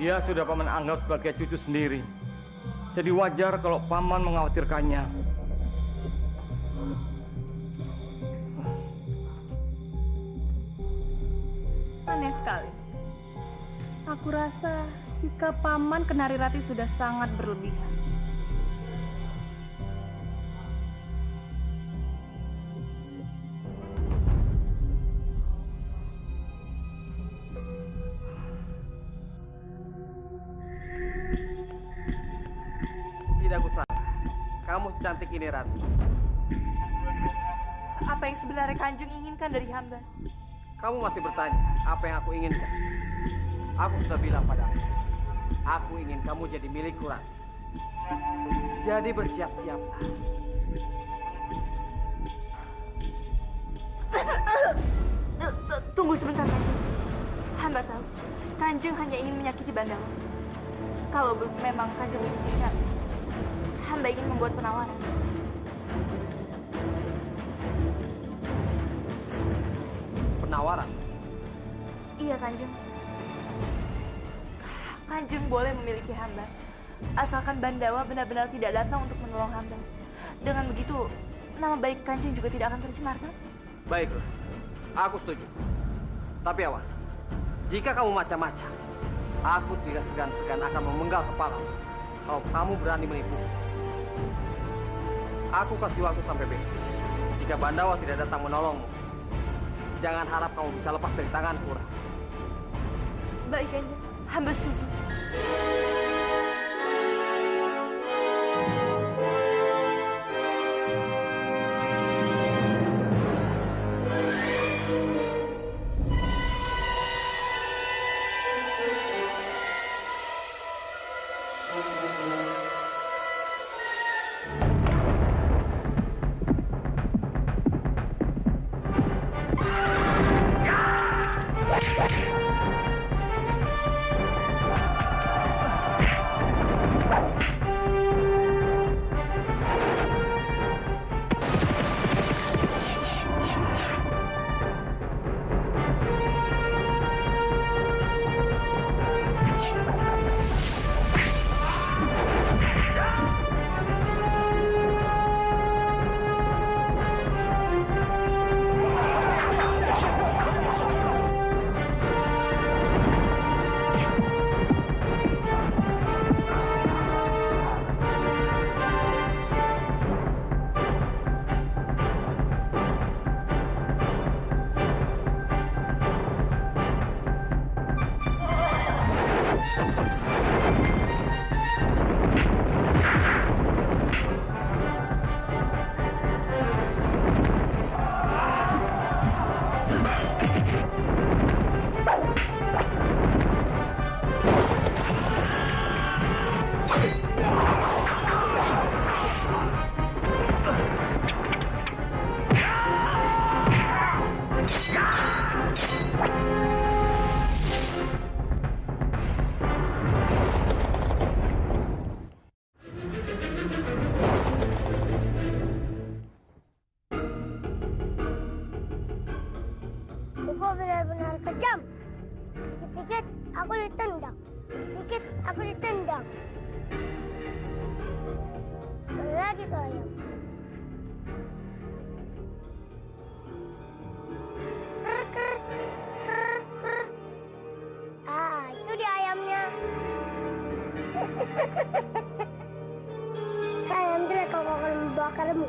Dia sudah Paman anggap sebagai cucu sendiri. Jadi wajar kalau Paman mengkhawatirkannya. Aneh sekali. Aku rasa sikap Paman ke Narirati sudah sangat berlebihan. Tidak usah. Kamu secantik ini, Rati. Apa yang sebenarnya Kanjeng inginkan dari hamba? Kamu masih bertanya apa yang aku inginkan. Aku sudah bilang padamu. Aku ingin kamu jadi milikku, Rati. Jadi bersiap-siaplah. Tunggu sebentar, Kanjeng. Hamba tahu Kanjeng hanya ingin menyakiti Bandawa. Kalau memang Kanjeng mengizinkan, hamba ingin membuat penawaran. Penawaran? Iya, Kanjeng. Kanjeng boleh memiliki hamba, asalkan Bandawa benar-benar tidak datang untuk menolong hamba. Dengan begitu, nama baik Kanjeng juga tidak akan tercemar, kan? Baiklah, aku setuju. Tapi awas, jika kamu macam-macam, aku tidak segan-segan akan memenggal kepala kalau kamu berani menipu. Aku kasih waktu sampai besok. Jika Bandawa tidak datang menolongmu, jangan harap kamu bisa lepas dari tanganku. Baik, Kanjeng. Hamba setuju. aku ditendang. Dikit aku ditendang. Mana lagi tuh ayam? Ah, itu dia ayamnya. Ayam jelek kalau akan membakarmu.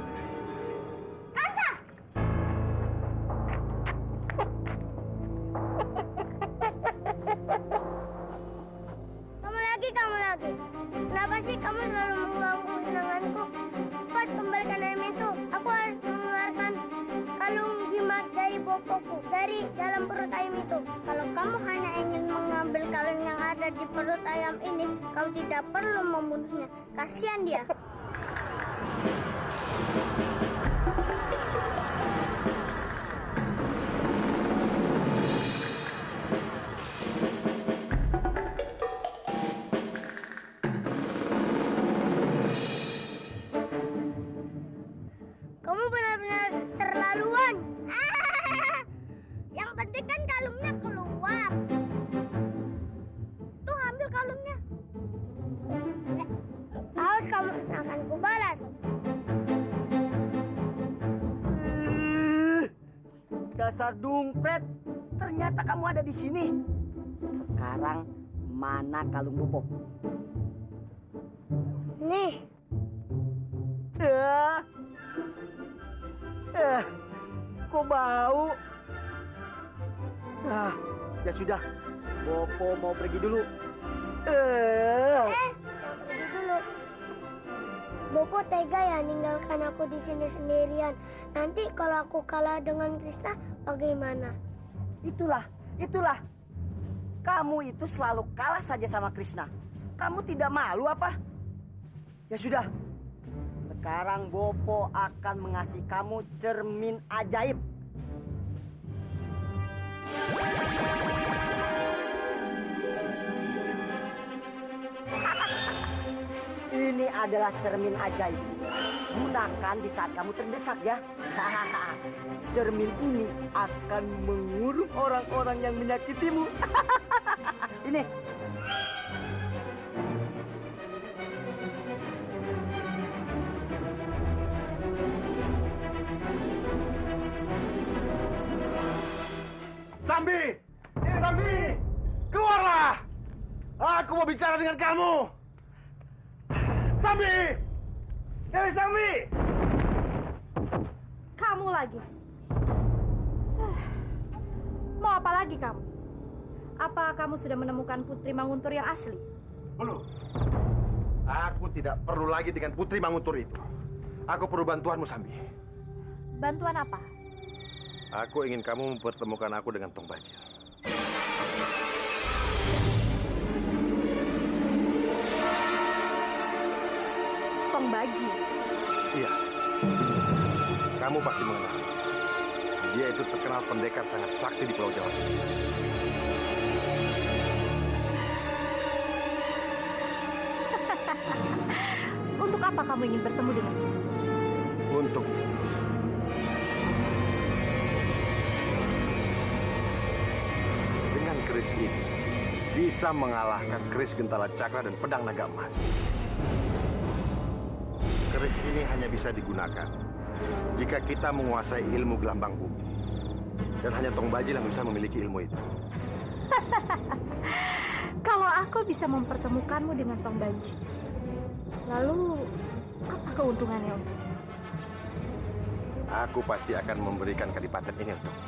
Kanca! Kamu lagi. Kenapa sih kamu selalu mengganggu kesenanganku? Cepat kembalikan ayam itu. Aku harus mengeluarkan kalung jimat dari bopoku, dari dalam perut ayam itu. Kalau kamu hanya ingin mengambil kalung yang ada di perut ayam ini, kau tidak perlu membunuhnya. Kasihan dia. Kamu benar-benar terlaluan. Yang penting kan kalungnya keluar. Tuh, ambil kalungnya. Harus kamu akan kubalas. Dasar dumpet, ternyata kamu ada di sini. Sekarang mana kalung bopo? Nih. Kok bau? Ya sudah, bopo mau pergi dulu. Pergi dulu. Bopo tega ya ninggalkan aku di sini sendirian. Nanti kalau aku kalah dengan Krishna, bagaimana? Itulah. Kamu itu selalu kalah saja sama Krishna. Kamu tidak malu apa? Ya sudah. Sekarang Bopo akan mengasih kamu cermin ajaib. Ini adalah cermin ajaib. Gunakan di saat kamu terdesak ya. Cermin ini akan mengurung orang-orang yang menyakitimu. Ini. Sambi, keluarlah! Aku mau bicara dengan kamu. Sambi! Sambi! Kamu lagi. Mau apa lagi kamu? Apa kamu sudah menemukan Putri Manguntur yang asli? Belum. Aku tidak perlu lagi dengan Putri Manguntur itu. Aku perlu bantuanmu, Sambi. Bantuan apa? Aku ingin kamu mempertemukan aku dengan Tong Bajil. Tong Bajil? Iya. Kamu pasti mengenal. Dia itu terkenal pendekar sangat sakti di Pulau Jawa. Untuk apa kamu ingin bertemu dengannya? Untuk dengan keris ini bisa mengalahkan keris Gentala Cakra dan pedang naga emas. Keris ini hanya bisa digunakan jika kita menguasai ilmu gelambang bumi. Dan hanya Tong Bajil yang bisa memiliki ilmu itu. Kalau aku bisa mempertemukanmu dengan Tong Bajil, lalu apa keuntungannya untuk? Aku pasti akan memberikan kadipaten ini untukmu.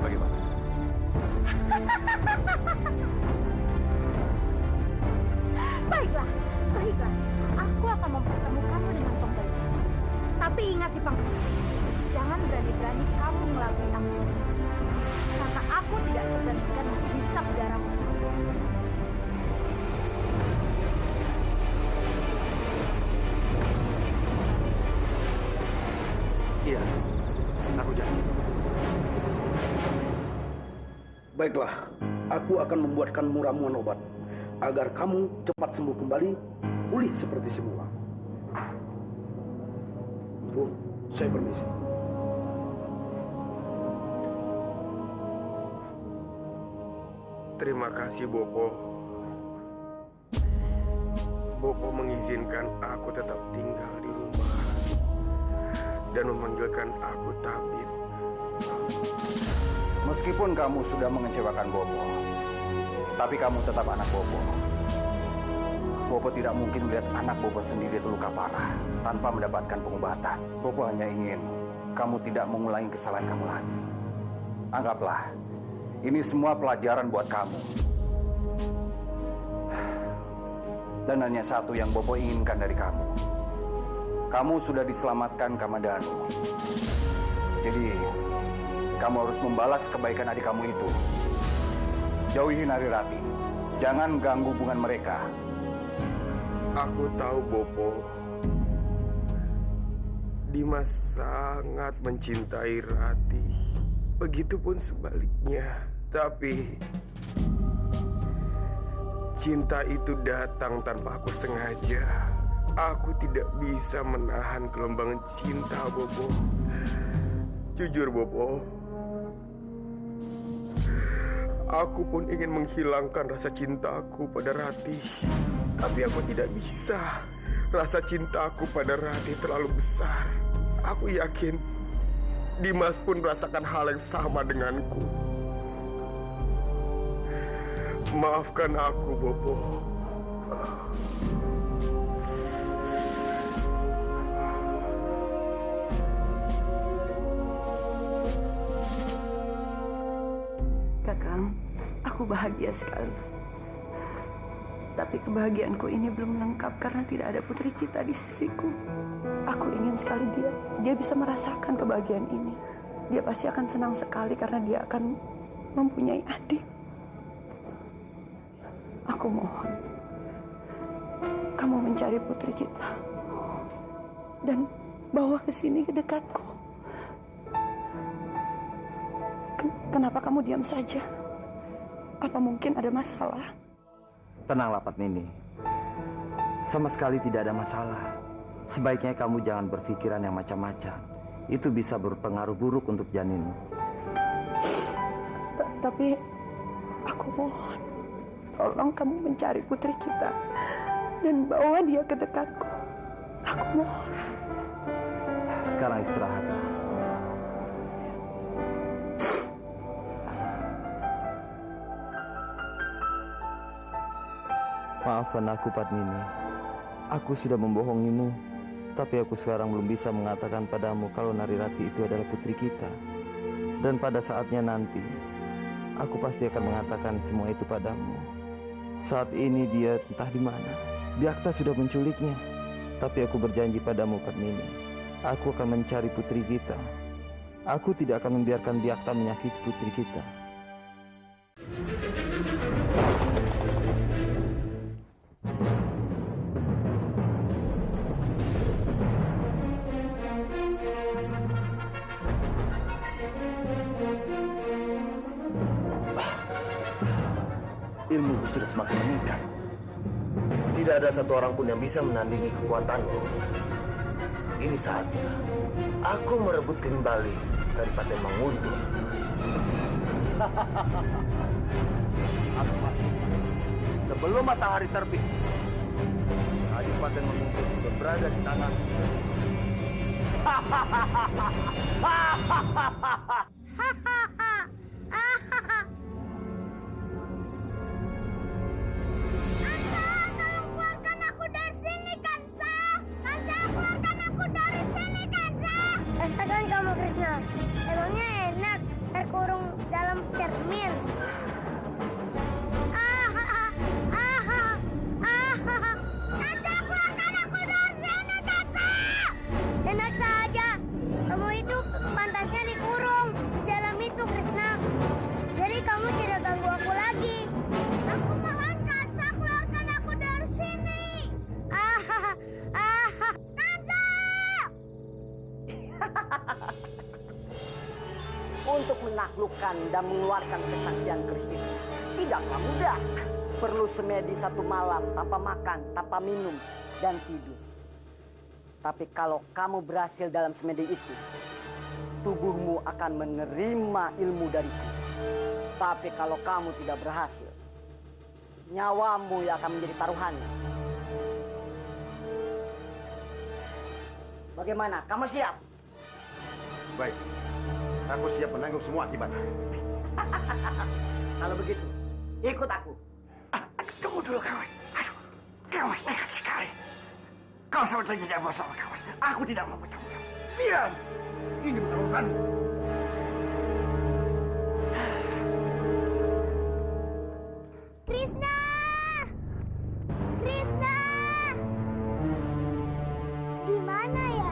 Bagaimana? Baiklah. Aku akan mempertemukanmu dengan Tong Bajil. Tapi ingat di pangkat, jangan berani-berani kamu melalui aku. Karena aku tidak segan-segan menghisap darahmu sendiri. Iya, aku janji. Baiklah, aku akan membuatkanmu ramuan obat agar kamu cepat sembuh kembali, pulih seperti semula. Bu, saya permisi. Terima kasih, Bopo. Bopo mengizinkan aku tetap tinggal di rumah dan memanggilkan aku tabib. Meskipun kamu sudah mengecewakan Bopo, tapi kamu tetap anak Bopo. Bopo tidak mungkin melihat anak Bopo sendiri terluka parah tanpa mendapatkan pengobatan. Bopo hanya ingin kamu tidak mengulangi kesalahan kamu lagi. Anggaplah ini semua pelajaran buat kamu. Dan hanya satu yang Bopo inginkan dari kamu. Kamu sudah diselamatkan Kamadhanu. Jadi, kamu harus membalas kebaikan adik kamu itu. Jauhi Narirati. Jangan ganggu hubungan mereka. Aku tahu, Bopo. Dimas sangat mencintai Rati. Begitupun sebaliknya. Tapi cinta itu datang tanpa aku sengaja. Aku tidak bisa menahan gelombang cinta, Bopo. Jujur, Bopo. Aku pun ingin menghilangkan rasa cintaku pada Rati. Tapi aku tidak bisa. Rasa cintaku pada Rati terlalu besar. Aku yakin Dimas pun merasakan hal yang sama denganku. Maafkan aku, Bopo. Kakang, aku bahagia sekali. Tapi kebahagiaanku ini belum lengkap karena tidak ada putri kita di sisiku. Aku ingin sekali dia bisa merasakan kebahagiaan ini. Dia pasti akan senang sekali karena dia akan mempunyai adik. Aku mohon, kamu mencari putri kita dan bawa ke sini ke dekatku. Kenapa kamu diam saja? Apa mungkin ada masalah? Tenanglah, Padmini. Sama sekali tidak ada masalah. Sebaiknya kamu jangan berpikiran yang macam-macam. Itu bisa berpengaruh buruk untuk janinmu. Tapi aku mohon, tolong kamu mencari putri kita dan bawa dia ke dekatku. Aku mohon. Sekarang istirahatlah. Maafkan aku, Padmini. Aku sudah membohongimu. Tapi aku sekarang belum bisa mengatakan padamu kalau Narirati itu adalah putri kita. Dan pada saatnya nanti, aku pasti akan mengatakan semua itu padamu. Saat ini dia entah di mana. Byakta sudah menculiknya. Tapi aku berjanji padamu, Padmini. Aku akan mencari putri kita. Aku tidak akan membiarkan Byakta menyakiti putri kita. Ilmu sudah semakin meningkat. Tidak ada satu orang pun yang bisa menandingi kekuatanku. Ini saatnya aku merebut kembali Kadipaten Manguntur. Aku pastikan sebelum matahari terbit, Kadipaten Manguntur sudah berada di tanganku. Rasakan kamu, Krishna. Emangnya enak terkurung dalam cermin? Kansa, keluarkan aku dari sini, Kansa! Enak saja. Kamu itu pantasnya dikurung di dalam itu, Krishna. Jadi kamu tidak ganggu aku lagi. Aku mohon, Kansa, keluarkan aku dari sini. Kansa! Untuk menaklukkan dan mengeluarkan kesaktian keris itu tidaklah mudah. Perlu semedi 1 malam tanpa makan, tanpa minum, dan tidur. Tapi kalau kamu berhasil dalam semedi itu, tubuhmu akan menerima ilmu dariku. Tapi kalau kamu tidak berhasil, nyawamu yang akan menjadi taruhannya. Bagaimana? Kamu siap? Baik, aku siap menanggung semua akibatnya. Kalau begitu, ikut aku. Tunggu dulu, kawan. Aduh, kawan nekat sekali. Kau sama terjadi apa sama kawan? Aku tidak mau bertanggung jawab. Diam! Ini bukan urusanmu. Krishna! Krishna! Di mana ya?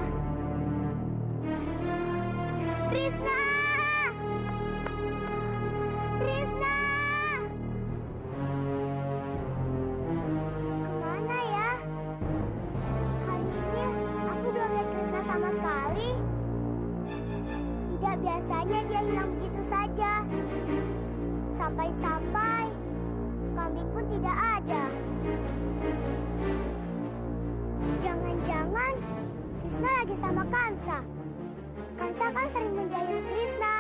Krishna! Krishna! Kemana ya? Hari ini aku belum lihat Krishna sama sekali. Tidak biasanya dia hilang begitu saja. Sampai-sampai kambing pun tidak ada. Jangan-jangan Krishna lagi sama Kansa. Kansa kan sering menjahili Krishna.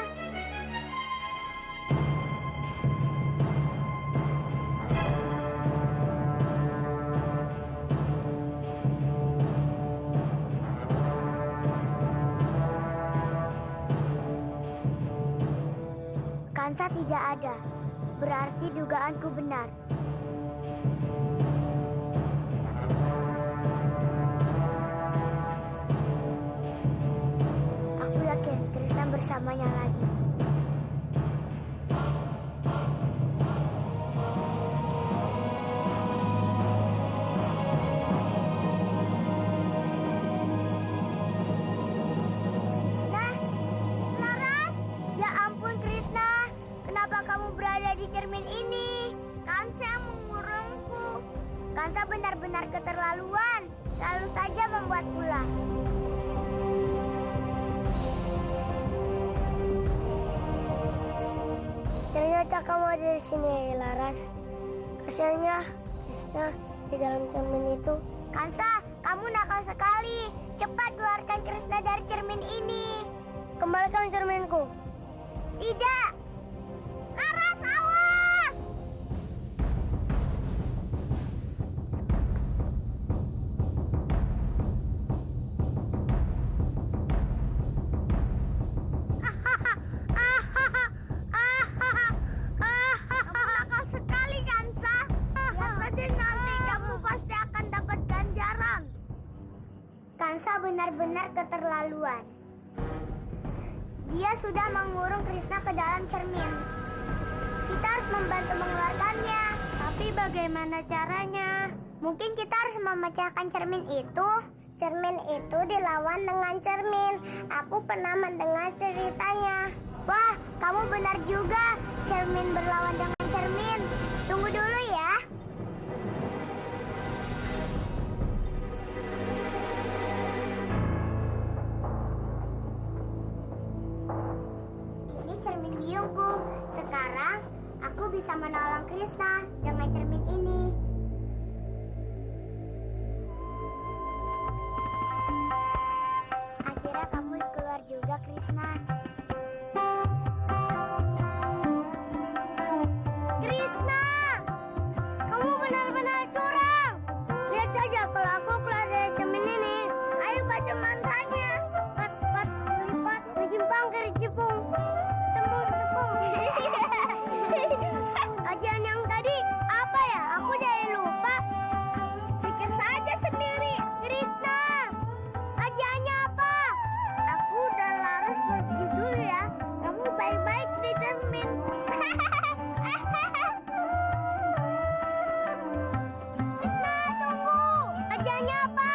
Kansa tidak ada. Berarti dugaanku benar. Aku yakin Krishna bersamanya lagi. Krishna? Laras? Ya ampun Krishna. Kenapa kamu berada di cermin ini? Kansa yang mengurungku. Kansa benar-benar keterlaluan. Selalu saja membuat ulah. Ternyata kamu ada di sini, Laras. Kasiannya Krishna di dalam cermin itu. Kansa, kamu nakal sekali. Cepat keluarkan Krishna dari cermin ini. Kembalikan cerminku. Tidak. Laras, awas! Kamu nakal sekali, Kansa. Lihat saja nanti kamu pasti akan dapat ganjaran. Kansa benar-benar keterlaluan. Dia sudah mengurung Krishna ke dalam cermin. Kita harus membantu mengeluarkannya. Tapi bagaimana caranya? Mungkin kita harus memecahkan cermin itu. Cermin itu dilawan dengan cermin. Aku pernah mendengar ceritanya. Wah, kamu benar juga. Cermin berlawan dengan cermin. Tunggu dulu ya. Ini cermin biungku. Sekarang aku bisa menolong Krishna dengan cermin ini. Akhirnya kamu keluar juga, Krishna. Krishna! Kamu benar-benar curang. Lihat saja kalau aku keluar dari cermin ini. Ayo baca mantranya. Pat, pat, lipat, berjimpang ke cipung. Tembung, tepung. Kajian yang tadi apa ya? Aku jadi lupa. Pikir saja sendiri, Krishna. Kajiannya apa? Aku udah Laras pergi dulu ya. Kamu baik-baik di cermin. Krishna, tunggu. Kajiannya apa?